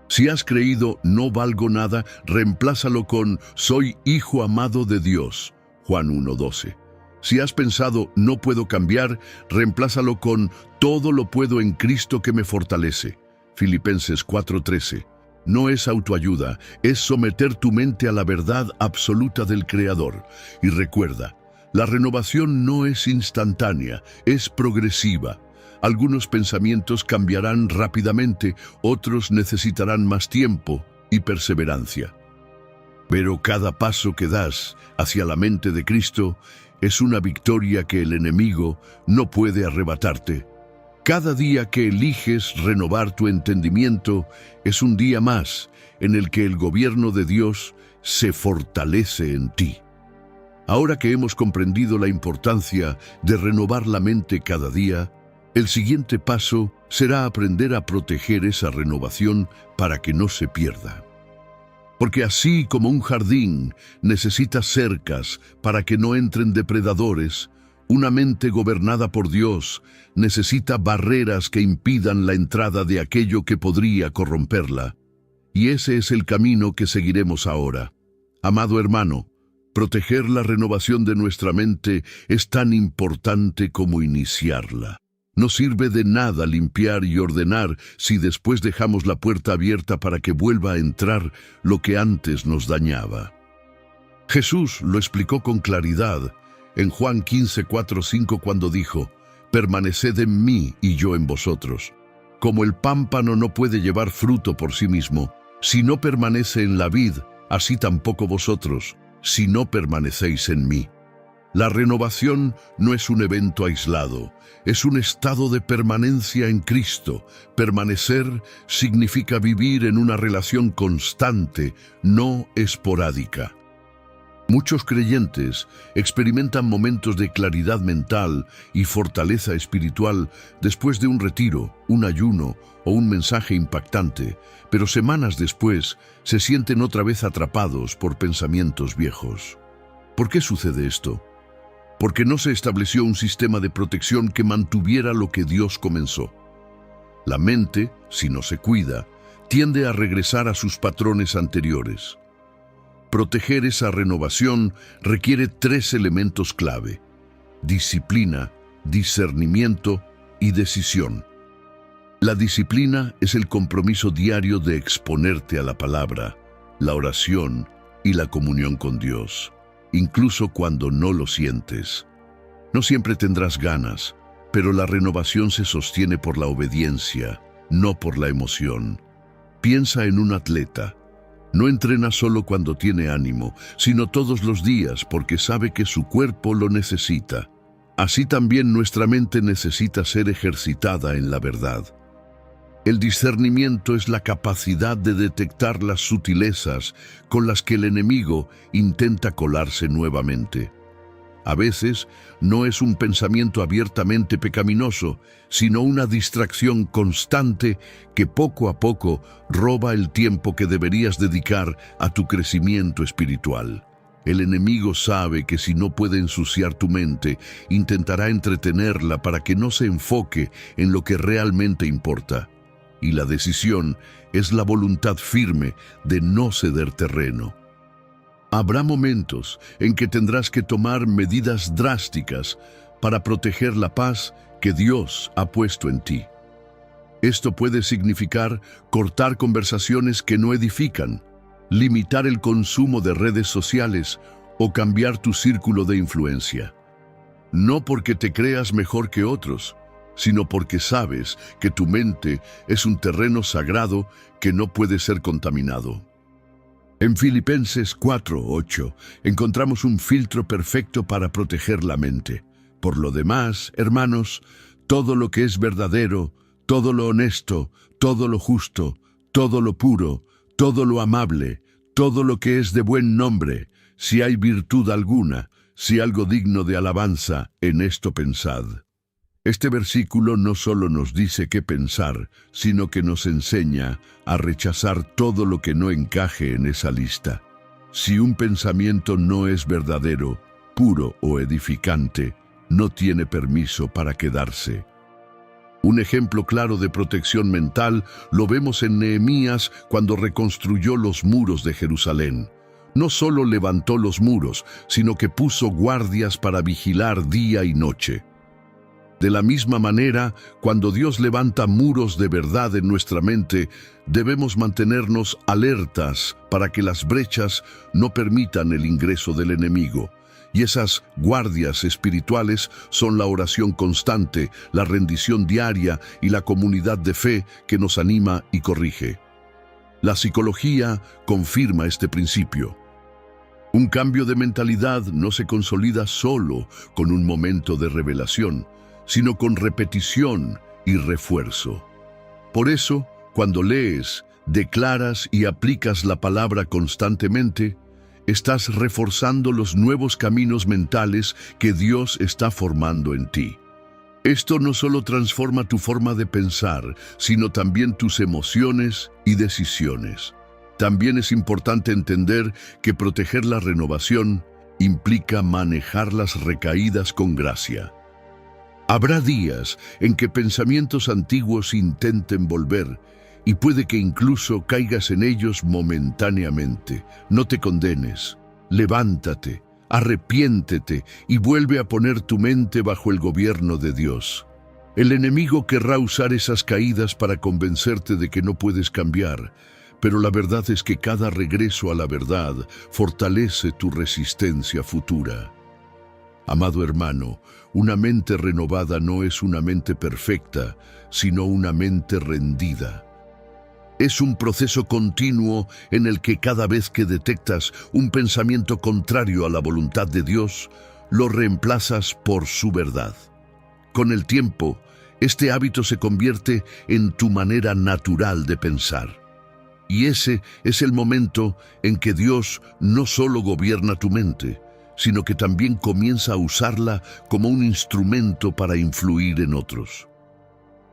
Si has creído no valgo nada, reemplázalo con soy hijo amado de Dios, Juan 1:12. Si has pensado no puedo cambiar, reemplázalo con todo lo puedo en Cristo que me fortalece, Filipenses 4:13. No es autoayuda, es someter tu mente a la verdad absoluta del Creador. Y recuerda, la renovación no es instantánea, es progresiva. Algunos pensamientos cambiarán rápidamente, otros necesitarán más tiempo y perseverancia. Pero cada paso que das hacia la mente de Cristo es una victoria que el enemigo no puede arrebatarte. Cada día que eliges renovar tu entendimiento es un día más en el que el gobierno de Dios se fortalece en ti. Ahora que hemos comprendido la importancia de renovar la mente cada día, el siguiente paso será aprender a proteger esa renovación para que no se pierda. Porque así como un jardín necesita cercas para que no entren depredadores, una mente gobernada por Dios necesita barreras que impidan la entrada de aquello que podría corromperla. Y ese es el camino que seguiremos ahora. Amado hermano, proteger la renovación de nuestra mente es tan importante como iniciarla. No sirve de nada limpiar y ordenar si después dejamos la puerta abierta para que vuelva a entrar lo que antes nos dañaba. Jesús lo explicó con claridad en Juan 15:4-5 cuando dijo: permaneced en mí y yo en vosotros. Como el pámpano no puede llevar fruto por sí mismo, si no permanece en la vid, así tampoco vosotros, si no permanecéis en mí. La renovación no es un evento aislado, es un estado de permanencia en Cristo. Permanecer significa vivir en una relación constante, no esporádica. Muchos creyentes experimentan momentos de claridad mental y fortaleza espiritual después de un retiro, un ayuno o un mensaje impactante, pero semanas después se sienten otra vez atrapados por pensamientos viejos. ¿Por qué sucede esto? Porque no se estableció un sistema de protección que mantuviera lo que Dios comenzó. La mente, si no se cuida, tiende a regresar a sus patrones anteriores. Proteger esa renovación requiere 3 elementos clave: disciplina, discernimiento y decisión. La disciplina es el compromiso diario de exponerte a la palabra, la oración y la comunión con Dios. incluso cuando no lo sientes. No siempre tendrás ganas, pero la renovación se sostiene por la obediencia, no por la emoción. Piensa en un atleta. No entrena solo cuando tiene ánimo, sino todos los días porque sabe que su cuerpo lo necesita. Así también nuestra mente necesita ser ejercitada en la verdad. El discernimiento es la capacidad de detectar las sutilezas con las que el enemigo intenta colarse nuevamente. A veces no es un pensamiento abiertamente pecaminoso, sino una distracción constante que poco a poco roba el tiempo que deberías dedicar a tu crecimiento espiritual. El enemigo sabe que si no puede ensuciar tu mente, intentará entretenerla para que no se enfoque en lo que realmente importa. Y la decisión es la voluntad firme de no ceder terreno. Habrá momentos en que tendrás que tomar medidas drásticas para proteger la paz que Dios ha puesto en ti. Esto puede significar cortar conversaciones que no edifican, limitar el consumo de redes sociales o cambiar tu círculo de influencia. No porque te creas mejor que otros, sino porque sabes que tu mente es un terreno sagrado que no puede ser contaminado. En Filipenses 4:8 encontramos un filtro perfecto para proteger la mente. Por lo demás, hermanos, todo lo que es verdadero, todo lo honesto, todo lo justo, todo lo puro, todo lo amable, todo lo que es de buen nombre, si hay virtud alguna, si algo digno de alabanza, en esto pensad. Este versículo no solo nos dice qué pensar, sino que nos enseña a rechazar todo lo que no encaje en esa lista. Si un pensamiento no es verdadero, puro o edificante, no tiene permiso para quedarse. Un ejemplo claro de protección mental lo vemos en Nehemías cuando reconstruyó los muros de Jerusalén. No solo levantó los muros, sino que puso guardias para vigilar día y noche. De la misma manera, cuando Dios levanta muros de verdad en nuestra mente, debemos mantenernos alertas para que las brechas no permitan el ingreso del enemigo. Y esas guardias espirituales son la oración constante, la rendición diaria y la comunidad de fe que nos anima y corrige. La psicología confirma este principio. Un cambio de mentalidad no se consolida solo con un momento de revelación, sino con repetición y refuerzo. Por eso, cuando lees, declaras y aplicas la palabra constantemente, estás reforzando los nuevos caminos mentales que Dios está formando en ti. Esto no solo transforma tu forma de pensar, sino también tus emociones y decisiones. También es importante entender que proteger la renovación implica manejar las recaídas con gracia. Habrá días en que pensamientos antiguos intenten volver, y puede que incluso caigas en ellos momentáneamente. No te condenes, levántate, arrepiéntete y vuelve a poner tu mente bajo el gobierno de Dios. El enemigo querrá usar esas caídas para convencerte de que no puedes cambiar, pero la verdad es que cada regreso a la verdad fortalece tu resistencia futura. Amado hermano, una mente renovada no es una mente perfecta, sino una mente rendida. Es un proceso continuo en el que cada vez que detectas un pensamiento contrario a la voluntad de Dios, lo reemplazas por su verdad. Con el tiempo, este hábito se convierte en tu manera natural de pensar. Y ese es el momento en que Dios no solo gobierna tu mente, sino que también comienza a usarla como un instrumento para influir en otros.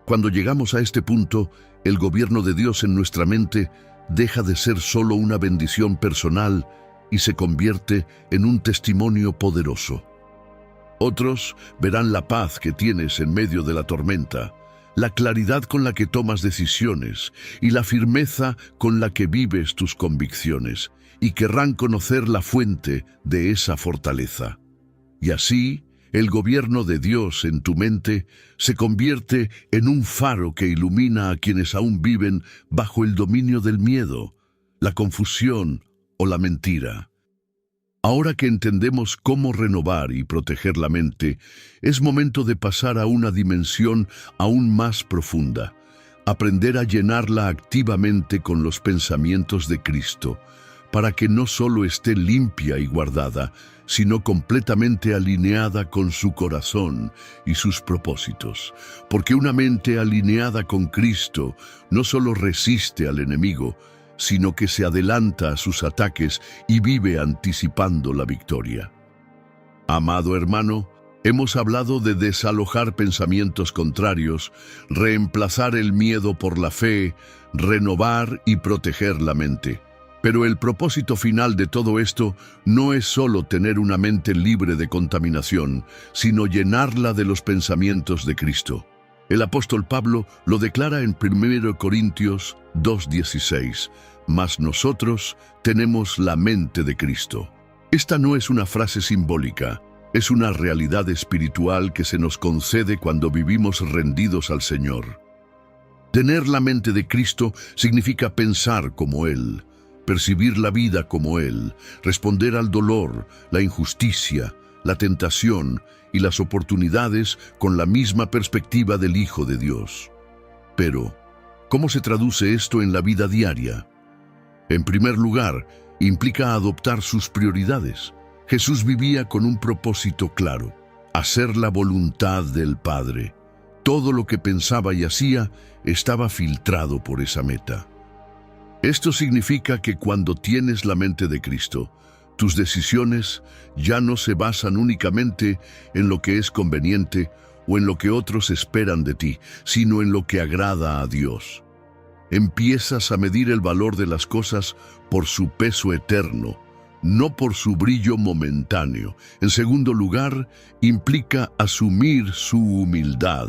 Cuando llegamos a este punto, el gobierno de Dios en nuestra mente deja de ser solo una bendición personal y se convierte en un testimonio poderoso. Otros verán la paz que tienes en medio de la tormenta, la claridad con la que tomas decisiones y la firmeza con la que vives tus convicciones, y querrán conocer la fuente de esa fortaleza. Y así, el gobierno de Dios en tu mente se convierte en un faro que ilumina a quienes aún viven bajo el dominio del miedo, la confusión o la mentira. Ahora que entendemos cómo renovar y proteger la mente, es momento de pasar a una dimensión aún más profunda, aprender a llenarla activamente con los pensamientos de Cristo, para que no solo esté limpia y guardada, sino completamente alineada con su corazón y sus propósitos. Porque una mente alineada con Cristo no solo resiste al enemigo, sino que se adelanta a sus ataques y vive anticipando la victoria. Amado hermano, hemos hablado de desalojar pensamientos contrarios, reemplazar el miedo por la fe, renovar y proteger la mente. Pero el propósito final de todo esto no es solo tener una mente libre de contaminación, sino llenarla de los pensamientos de Cristo. El apóstol Pablo lo declara en 1 Corintios 2:16, mas nosotros tenemos la mente de Cristo. Esta no es una frase simbólica, es una realidad espiritual que se nos concede cuando vivimos rendidos al Señor. Tener la mente de Cristo significa pensar como Él, percibir la vida como Él, responder al dolor, la injusticia, la tentación y las oportunidades con la misma perspectiva del Hijo de Dios. Pero, ¿cómo se traduce esto en la vida diaria? En primer lugar, implica adoptar sus prioridades. Jesús vivía con un propósito claro: hacer la voluntad del Padre. Todo lo que pensaba y hacía estaba filtrado por esa meta. Esto significa que cuando tienes la mente de Cristo, tus decisiones ya no se basan únicamente en lo que es conveniente o en lo que otros esperan de ti, sino en lo que agrada a Dios. Empiezas a medir el valor de las cosas por su peso eterno, no por su brillo momentáneo. En segundo lugar, implica asumir su humildad.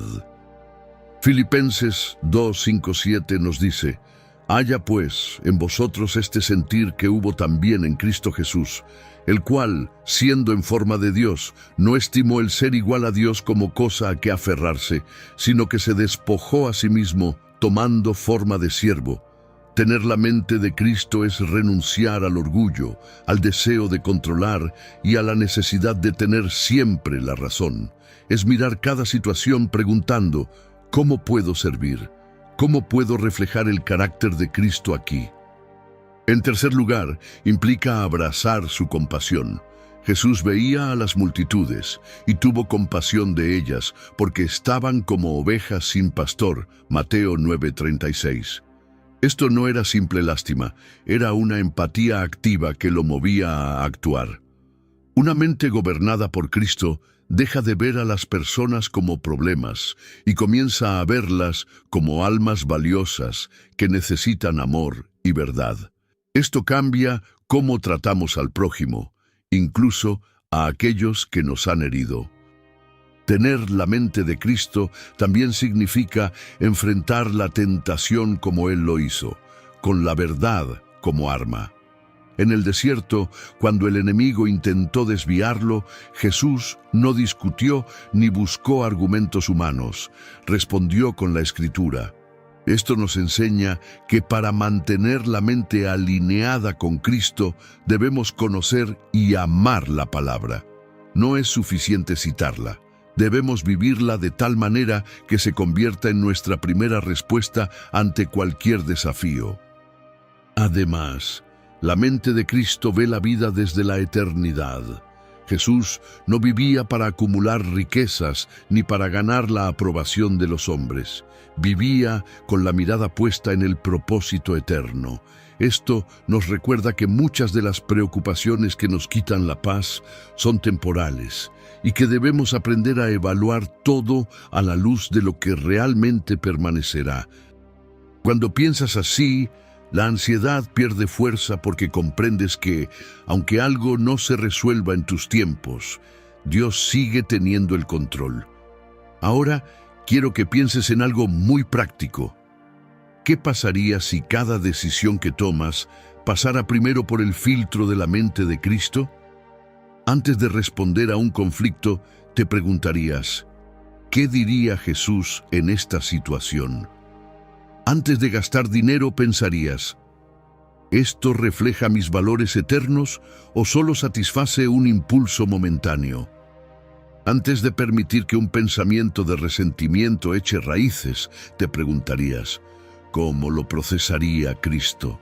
Filipenses 2:5-7 nos dice: haya pues en vosotros este sentir que hubo también en Cristo Jesús, el cual, siendo en forma de Dios, no estimó el ser igual a Dios como cosa a que aferrarse, sino que se despojó a sí mismo, tomando forma de siervo. Tener la mente de Cristo es renunciar al orgullo, al deseo de controlar y a la necesidad de tener siempre la razón. Es mirar cada situación preguntando: ¿cómo puedo servir? ¿Cómo puedo reflejar el carácter de Cristo aquí? En tercer lugar, implica abrazar su compasión. Jesús veía a las multitudes y tuvo compasión de ellas porque estaban como ovejas sin pastor. Mateo 9:36. Esto no era simple lástima, era una empatía activa que lo movía a actuar. Una mente gobernada por Cristo deja de ver a las personas como problemas y comienza a verlas como almas valiosas que necesitan amor y verdad. Esto cambia cómo tratamos al prójimo, incluso a aquellos que nos han herido. Tener la mente de Cristo también significa enfrentar la tentación como Él lo hizo, con la verdad como arma. En el desierto, cuando el enemigo intentó desviarlo, Jesús no discutió ni buscó argumentos humanos, respondió con la Escritura. Esto nos enseña que para mantener la mente alineada con Cristo, debemos conocer y amar la palabra. No es suficiente citarla. Debemos vivirla de tal manera que se convierta en nuestra primera respuesta ante cualquier desafío. Además, la mente de Cristo ve la vida desde la eternidad. Jesús no vivía para acumular riquezas ni para ganar la aprobación de los hombres. Vivía con la mirada puesta en el propósito eterno. Esto nos recuerda que muchas de las preocupaciones que nos quitan la paz son temporales y que debemos aprender a evaluar todo a la luz de lo que realmente permanecerá. Cuando piensas así, la ansiedad pierde fuerza porque comprendes que, aunque algo no se resuelva en tus tiempos, Dios sigue teniendo el control. Ahora, quiero que pienses en algo muy práctico. ¿Qué pasaría si cada decisión que tomas pasara primero por el filtro de la mente de Cristo? Antes de responder a un conflicto, te preguntarías: ¿qué diría Jesús en esta situación? Antes de gastar dinero pensarías: ¿Esto refleja mis valores eternos o solo satisface un impulso momentáneo? Antes de permitir que un pensamiento de resentimiento eche raíces, te preguntarías, ¿cómo lo procesaría Cristo?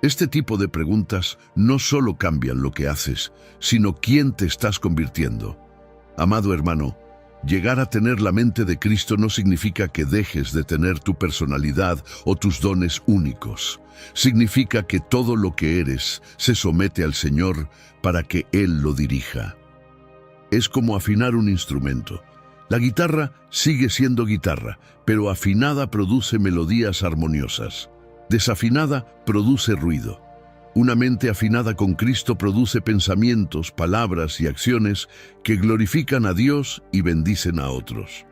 Este tipo de preguntas no solo cambian lo que haces, sino quién te estás convirtiendo. Amado hermano, llegar a tener la mente de Cristo no significa que dejes de tener tu personalidad o tus dones únicos. Significa que todo lo que eres se somete al Señor para que Él lo dirija. Es como afinar un instrumento. La guitarra sigue siendo guitarra, pero afinada produce melodías armoniosas. Desafinada produce ruido. Una mente afinada con Cristo produce pensamientos, palabras y acciones que glorifican a Dios y bendicen a otros.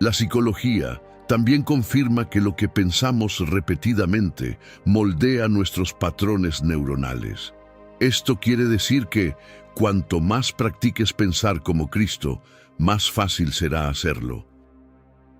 La psicología también confirma que lo que pensamos repetidamente moldea nuestros patrones neuronales. Esto quiere decir que, cuanto más practiques pensar como Cristo, más fácil será hacerlo.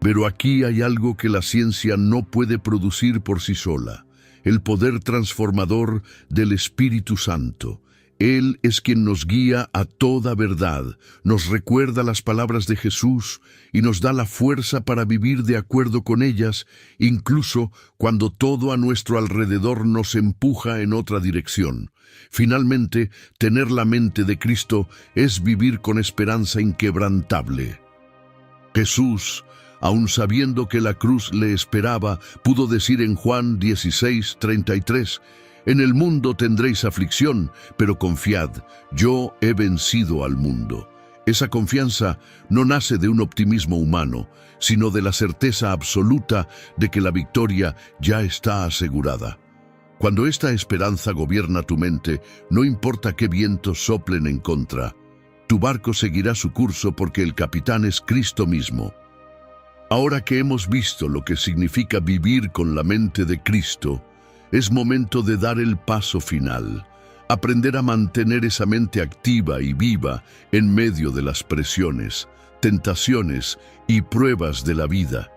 Pero aquí hay algo que la ciencia no puede producir por sí sola: el poder transformador del Espíritu Santo. Él es quien nos guía a toda verdad, nos recuerda las palabras de Jesús y nos da la fuerza para vivir de acuerdo con ellas, incluso cuando todo a nuestro alrededor nos empuja en otra dirección. Finalmente, tener la mente de Cristo es vivir con esperanza inquebrantable. Jesús, aun sabiendo que la cruz le esperaba, pudo decir en Juan 16:33, «En el mundo tendréis aflicción, pero confiad, yo he vencido al mundo». Esa confianza no nace de un optimismo humano, sino de la certeza absoluta de que la victoria ya está asegurada. Cuando esta esperanza gobierna tu mente, no importa qué vientos soplen en contra, tu barco seguirá su curso porque el capitán es Cristo mismo. Ahora que hemos visto lo que significa vivir con la mente de Cristo, es momento de dar el paso final, aprender a mantener esa mente activa y viva en medio de las presiones, tentaciones y pruebas de la vida,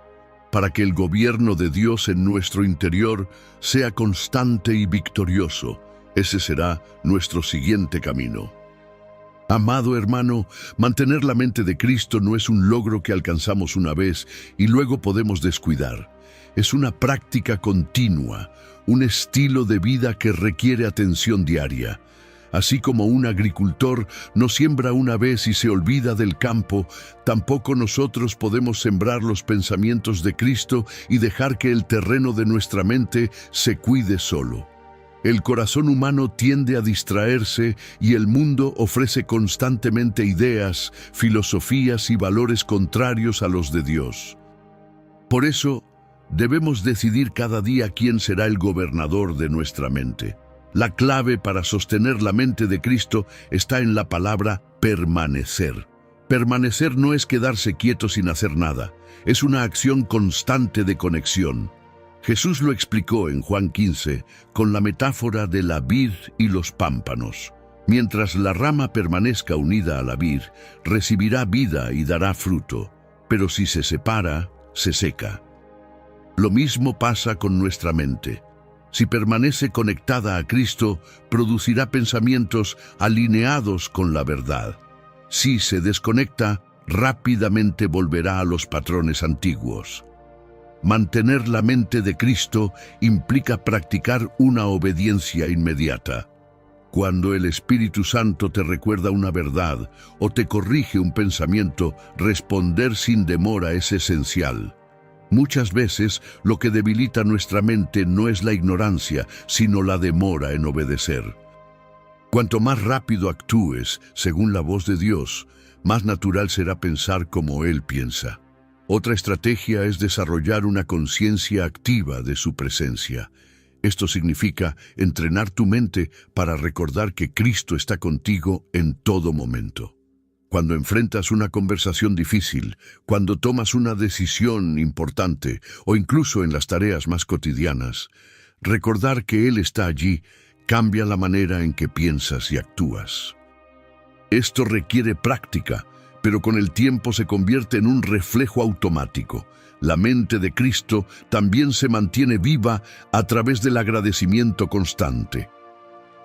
para que el gobierno de Dios en nuestro interior sea constante y victorioso. Ese será nuestro siguiente camino. Amado hermano, mantener la mente de Cristo no es un logro que alcanzamos una vez y luego podemos descuidar. Es una práctica continua, un estilo de vida que requiere atención diaria. Así como un agricultor no siembra una vez y se olvida del campo, tampoco nosotros podemos sembrar los pensamientos de Cristo y dejar que el terreno de nuestra mente se cuide solo. El corazón humano tiende a distraerse y el mundo ofrece constantemente ideas, filosofías y valores contrarios a los de Dios. Por eso, debemos decidir cada día quién será el gobernador de nuestra mente. La clave para sostener la mente de Cristo está en la palabra permanecer. Permanecer no es quedarse quieto sin hacer nada, es una acción constante de conexión. Jesús lo explicó en Juan 15 con la metáfora de la vid y los pámpanos. Mientras la rama permanezca unida a la vid, recibirá vida y dará fruto, pero si se separa, se seca. Lo mismo pasa con nuestra mente. Si permanece conectada a Cristo, producirá pensamientos alineados con la verdad. Si se desconecta, rápidamente volverá a los patrones antiguos. Mantener la mente de Cristo implica practicar una obediencia inmediata. Cuando el Espíritu Santo te recuerda una verdad o te corrige un pensamiento, responder sin demora es esencial. Muchas veces lo que debilita nuestra mente no es la ignorancia, sino la demora en obedecer. Cuanto más rápido actúes según la voz de Dios, más natural será pensar como Él piensa. Otra estrategia es desarrollar una conciencia activa de su presencia. Esto significa entrenar tu mente para recordar que Cristo está contigo en todo momento. Cuando enfrentas una conversación difícil, cuando tomas una decisión importante o incluso en las tareas más cotidianas, recordar que Él está allí cambia la manera en que piensas y actúas. Esto requiere práctica, pero con el tiempo se convierte en un reflejo automático. La mente de Cristo también se mantiene viva a través del agradecimiento constante.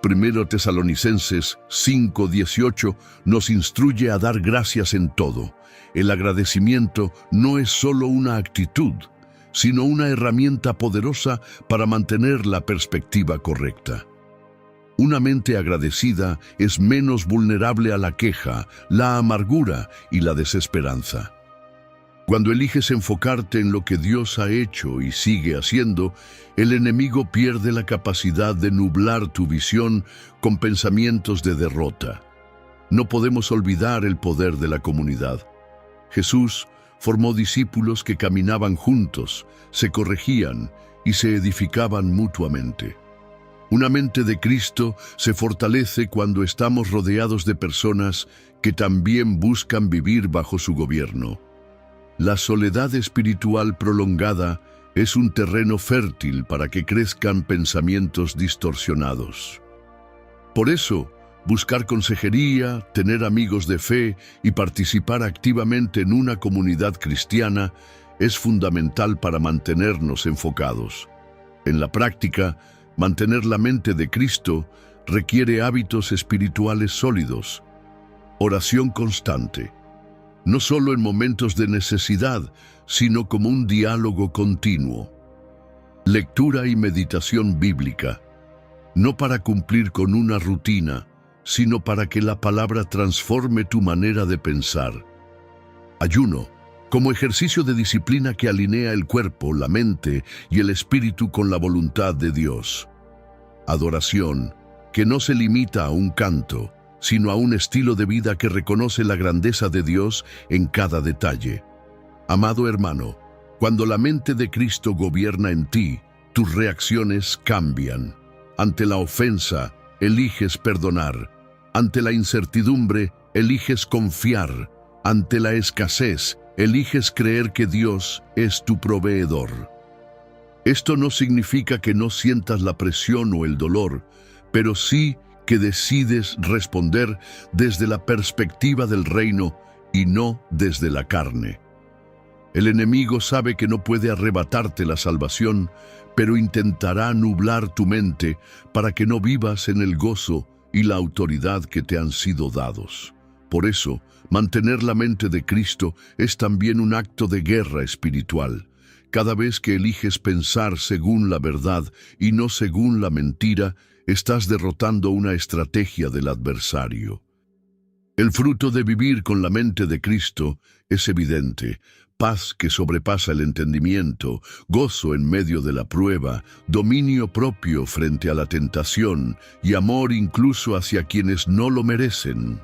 Primero Tesalonicenses 5:18 nos instruye a dar gracias en todo. El agradecimiento no es solo una actitud, sino una herramienta poderosa para mantener la perspectiva correcta. Una mente agradecida es menos vulnerable a la queja, la amargura y la desesperanza. Cuando eliges enfocarte en lo que Dios ha hecho y sigue haciendo, el enemigo pierde la capacidad de nublar tu visión con pensamientos de derrota. No podemos olvidar el poder de la comunidad. Jesús formó discípulos que caminaban juntos, se corregían y se edificaban mutuamente. Una mente de Cristo se fortalece cuando estamos rodeados de personas que también buscan vivir bajo su gobierno. La soledad espiritual prolongada es un terreno fértil para que crezcan pensamientos distorsionados. Por eso, buscar consejería, tener amigos de fe y participar activamente en una comunidad cristiana es fundamental para mantenernos enfocados. En la práctica, mantener la mente de Cristo requiere hábitos espirituales sólidos, oración constante, no solo en momentos de necesidad, sino como un diálogo continuo. Lectura y meditación bíblica, no para cumplir con una rutina, sino para que la palabra transforme tu manera de pensar. Ayuno, como ejercicio de disciplina que alinea el cuerpo, la mente y el espíritu con la voluntad de Dios. Adoración, que no se limita a un canto, sino a un estilo de vida que reconoce la grandeza de Dios en cada detalle. Amado hermano, cuando la mente de Cristo gobierna en ti, tus reacciones cambian. Ante la ofensa, eliges perdonar. Ante la incertidumbre, eliges confiar. Ante la escasez, eliges creer que Dios es tu proveedor. Esto no significa que no sientas la presión o el dolor, pero sí que decides responder desde la perspectiva del reino y no desde la carne. El enemigo sabe que no puede arrebatarte la salvación, pero intentará nublar tu mente para que no vivas en el gozo y la autoridad que te han sido dados. Por eso, mantener la mente de Cristo es también un acto de guerra espiritual. Cada vez que eliges pensar según la verdad y no según la mentira, estás derrotando una estrategia del adversario. El fruto de vivir con la mente de Cristo es evidente: paz que sobrepasa el entendimiento, gozo en medio de la prueba, dominio propio frente a la tentación y amor incluso hacia quienes no lo merecen.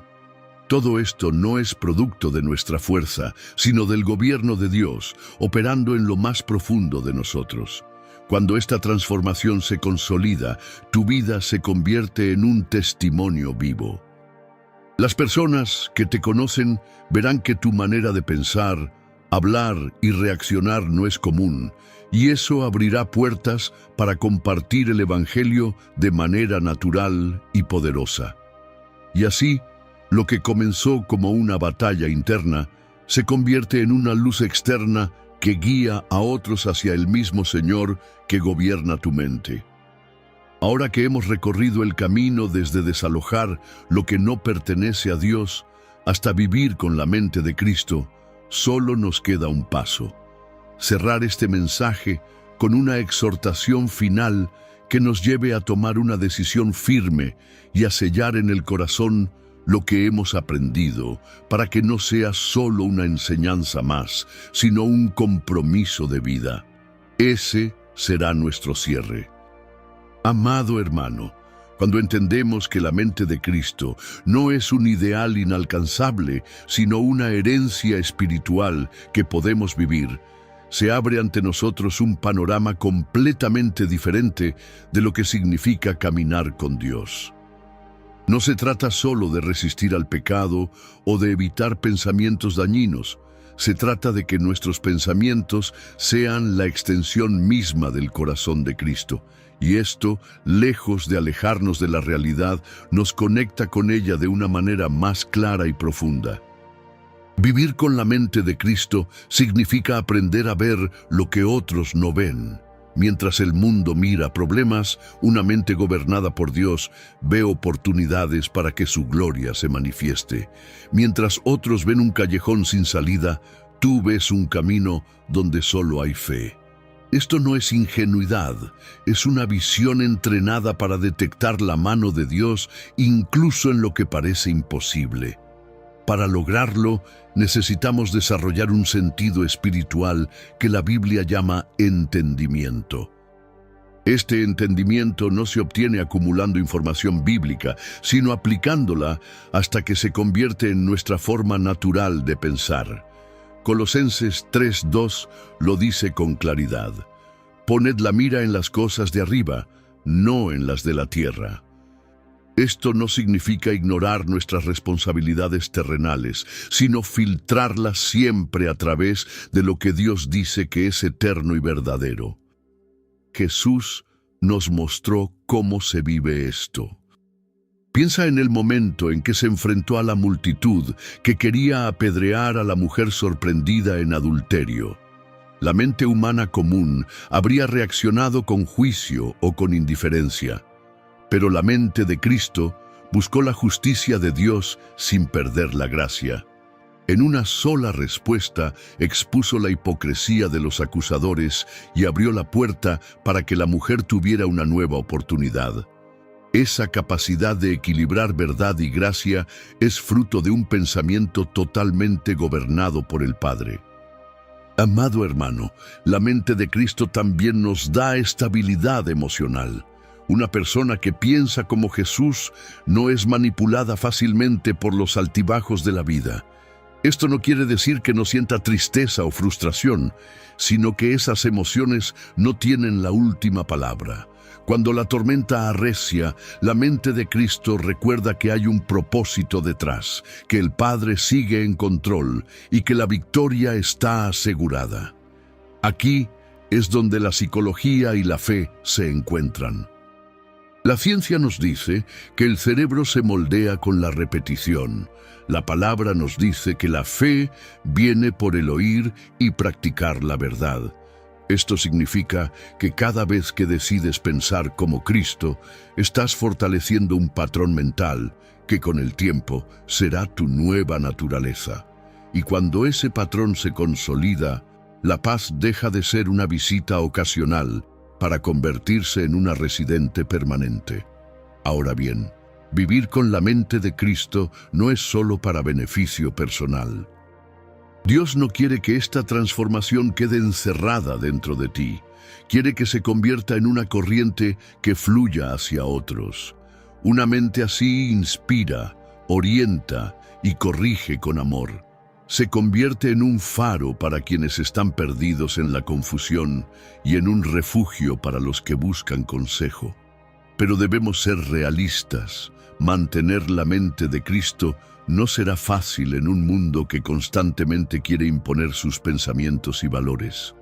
Todo esto no es producto de nuestra fuerza, sino del gobierno de Dios, operando en lo más profundo de nosotros. Cuando esta transformación se consolida, tu vida se convierte en un testimonio vivo. Las personas que te conocen verán que tu manera de pensar, hablar y reaccionar no es común, y eso abrirá puertas para compartir el Evangelio de manera natural y poderosa. Y así, lo que comenzó como una batalla interna se convierte en una luz externa que guía a otros hacia el mismo Señor que gobierna tu mente. Ahora que hemos recorrido el camino desde desalojar lo que no pertenece a Dios hasta vivir con la mente de Cristo, solo nos queda un paso: cerrar este mensaje con una exhortación final que nos lleve a tomar una decisión firme y a sellar en el corazón lo que hemos aprendido, para que no sea solo una enseñanza más, sino un compromiso de vida. Ese será nuestro cierre. Amado hermano, cuando entendemos que la mente de Cristo no es un ideal inalcanzable, sino una herencia espiritual que podemos vivir, se abre ante nosotros un panorama completamente diferente de lo que significa caminar con Dios. No se trata solo de resistir al pecado o de evitar pensamientos dañinos. Se trata de que nuestros pensamientos sean la extensión misma del corazón de Cristo. Y esto, lejos de alejarnos de la realidad, nos conecta con ella de una manera más clara y profunda. Vivir con la mente de Cristo significa aprender a ver lo que otros no ven. Mientras el mundo mira problemas, una mente gobernada por Dios ve oportunidades para que su gloria se manifieste. Mientras otros ven un callejón sin salida, tú ves un camino donde solo hay fe. Esto no es ingenuidad, es una visión entrenada para detectar la mano de Dios incluso en lo que parece imposible. Para lograrlo, necesitamos desarrollar un sentido espiritual que la Biblia llama entendimiento. Este entendimiento no se obtiene acumulando información bíblica, sino aplicándola hasta que se convierte en nuestra forma natural de pensar. Colosenses 3:2 lo dice con claridad. Poned la mira en las cosas de arriba, no en las de la tierra. Esto no significa ignorar nuestras responsabilidades terrenales, sino filtrarlas siempre a través de lo que Dios dice que es eterno y verdadero. Jesús nos mostró cómo se vive esto. Piensa en el momento en que se enfrentó a la multitud que quería apedrear a la mujer sorprendida en adulterio. La mente humana común habría reaccionado con juicio o con indiferencia. Pero la mente de Cristo buscó la justicia de Dios sin perder la gracia. En una sola respuesta expuso la hipocresía de los acusadores y abrió la puerta para que la mujer tuviera una nueva oportunidad. Esa capacidad de equilibrar verdad y gracia es fruto de un pensamiento totalmente gobernado por el Padre. Amado hermano, la mente de Cristo también nos da estabilidad emocional. Una persona que piensa como Jesús no es manipulada fácilmente por los altibajos de la vida. Esto no quiere decir que no sienta tristeza o frustración, sino que esas emociones no tienen la última palabra. Cuando la tormenta arrecia, la mente de Cristo recuerda que hay un propósito detrás, que el Padre sigue en control y que la victoria está asegurada. Aquí es donde la psicología y la fe se encuentran. La ciencia nos dice que el cerebro se moldea con la repetición. La palabra nos dice que la fe viene por el oír y practicar la verdad. Esto significa que cada vez que decides pensar como Cristo, estás fortaleciendo un patrón mental que con el tiempo será tu nueva naturaleza. Y cuando ese patrón se consolida, la paz deja de ser una visita ocasional para convertirse en una residente permanente. Ahora bien, vivir con la mente de Cristo no es solo para beneficio personal. Dios no quiere que esta transformación quede encerrada dentro de ti. Quiere que se convierta en una corriente que fluya hacia otros. Una mente así inspira, orienta y corrige con amor. Se convierte en un faro para quienes están perdidos en la confusión y en un refugio para los que buscan consejo. Pero debemos ser realistas. Mantener la mente de Cristo no será fácil en un mundo que constantemente quiere imponer sus pensamientos y valores.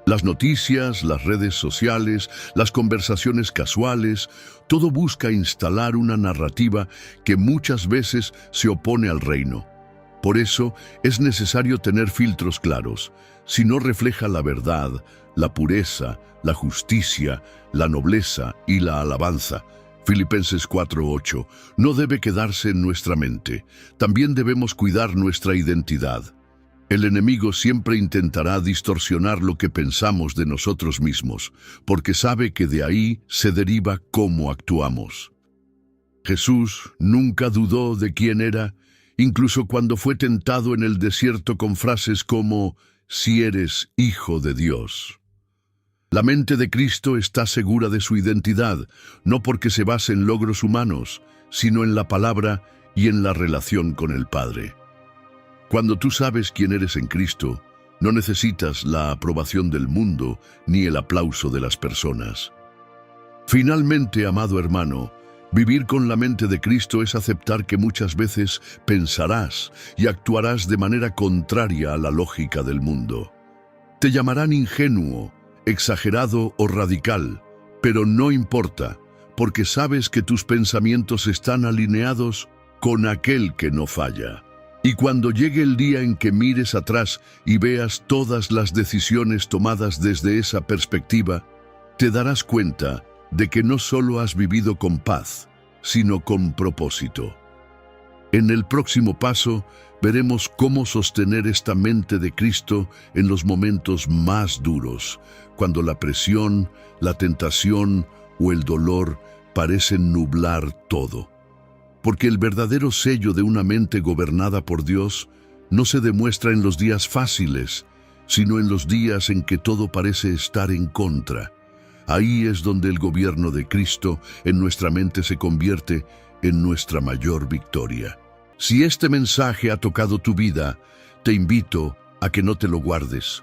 Las noticias, las redes sociales, las conversaciones casuales, todo busca instalar una narrativa que muchas veces se opone al reino. Por eso es necesario tener filtros claros. Si no refleja la verdad, la pureza, la justicia, la nobleza y la alabanza, Filipenses 4:8, no debe quedarse en nuestra mente. También debemos cuidar nuestra identidad. El enemigo siempre intentará distorsionar lo que pensamos de nosotros mismos, porque sabe que de ahí se deriva cómo actuamos. Jesús nunca dudó de quién era, incluso cuando fue tentado en el desierto con frases como, «Si eres hijo de Dios». La mente de Cristo está segura de su identidad, no porque se base en logros humanos, sino en la palabra y en la relación con el Padre. Cuando tú sabes quién eres en Cristo, no necesitas la aprobación del mundo ni el aplauso de las personas. Finalmente, amado hermano, vivir con la mente de Cristo es aceptar que muchas veces pensarás y actuarás de manera contraria a la lógica del mundo. Te llamarán ingenuo, exagerado o radical, pero no importa, porque sabes que tus pensamientos están alineados con aquel que no falla. Y cuando llegue el día en que mires atrás y veas todas las decisiones tomadas desde esa perspectiva, te darás cuenta de que no solo has vivido con paz, sino con propósito. En el próximo paso, veremos cómo sostener esta mente de Cristo en los momentos más duros, cuando la presión, la tentación o el dolor parecen nublar todo. Porque el verdadero sello de una mente gobernada por Dios no se demuestra en los días fáciles, sino en los días en que todo parece estar en contra. Ahí es donde el gobierno de Cristo en nuestra mente se convierte en nuestra mayor victoria. Si este mensaje ha tocado tu vida, te invito a que no te lo guardes.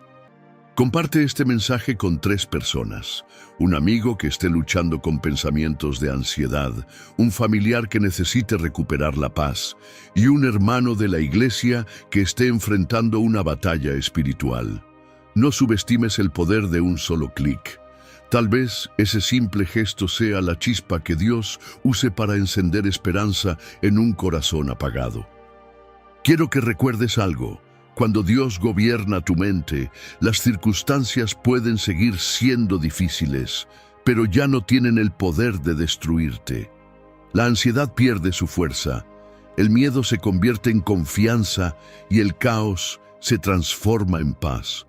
Comparte este mensaje con 3 personas: un amigo que esté luchando con pensamientos de ansiedad, un familiar que necesite recuperar la paz y un hermano de la iglesia que esté enfrentando una batalla espiritual. No subestimes el poder de un solo clic. Tal vez ese simple gesto sea la chispa que Dios use para encender esperanza en un corazón apagado. Quiero que recuerdes algo. Cuando Dios gobierna tu mente, las circunstancias pueden seguir siendo difíciles, pero ya no tienen el poder de destruirte. La ansiedad pierde su fuerza, el miedo se convierte en confianza y el caos se transforma en paz.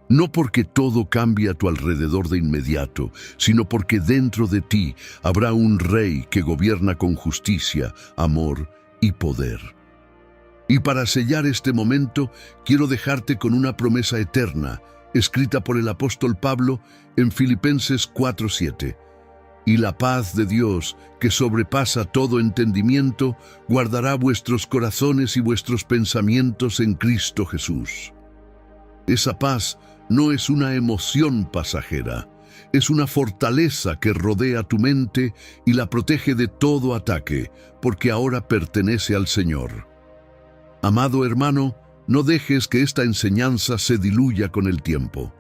No porque todo cambie a tu alrededor de inmediato, sino porque dentro de ti habrá un rey que gobierna con justicia, amor y poder. Y para sellar este momento, quiero dejarte con una promesa eterna, escrita por el apóstol Pablo en Filipenses 4:7. Y la paz de Dios, que sobrepasa todo entendimiento, guardará vuestros corazones y vuestros pensamientos en Cristo Jesús. Esa paz no es una emoción pasajera, es una fortaleza que rodea tu mente y la protege de todo ataque, porque ahora pertenece al Señor. Amado hermano, no dejes que esta enseñanza se diluya con el tiempo.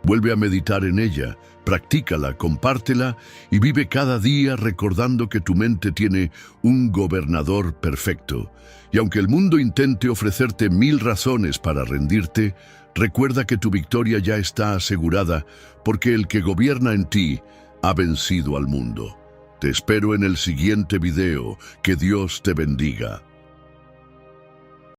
Vuelve a meditar en ella, practícala, compártela y vive cada día recordando que tu mente tiene un gobernador perfecto. Y aunque el mundo intente ofrecerte 1000 razones para rendirte, recuerda que tu victoria ya está asegurada porque el que gobierna en ti ha vencido al mundo. Te espero en el siguiente video. Que Dios te bendiga.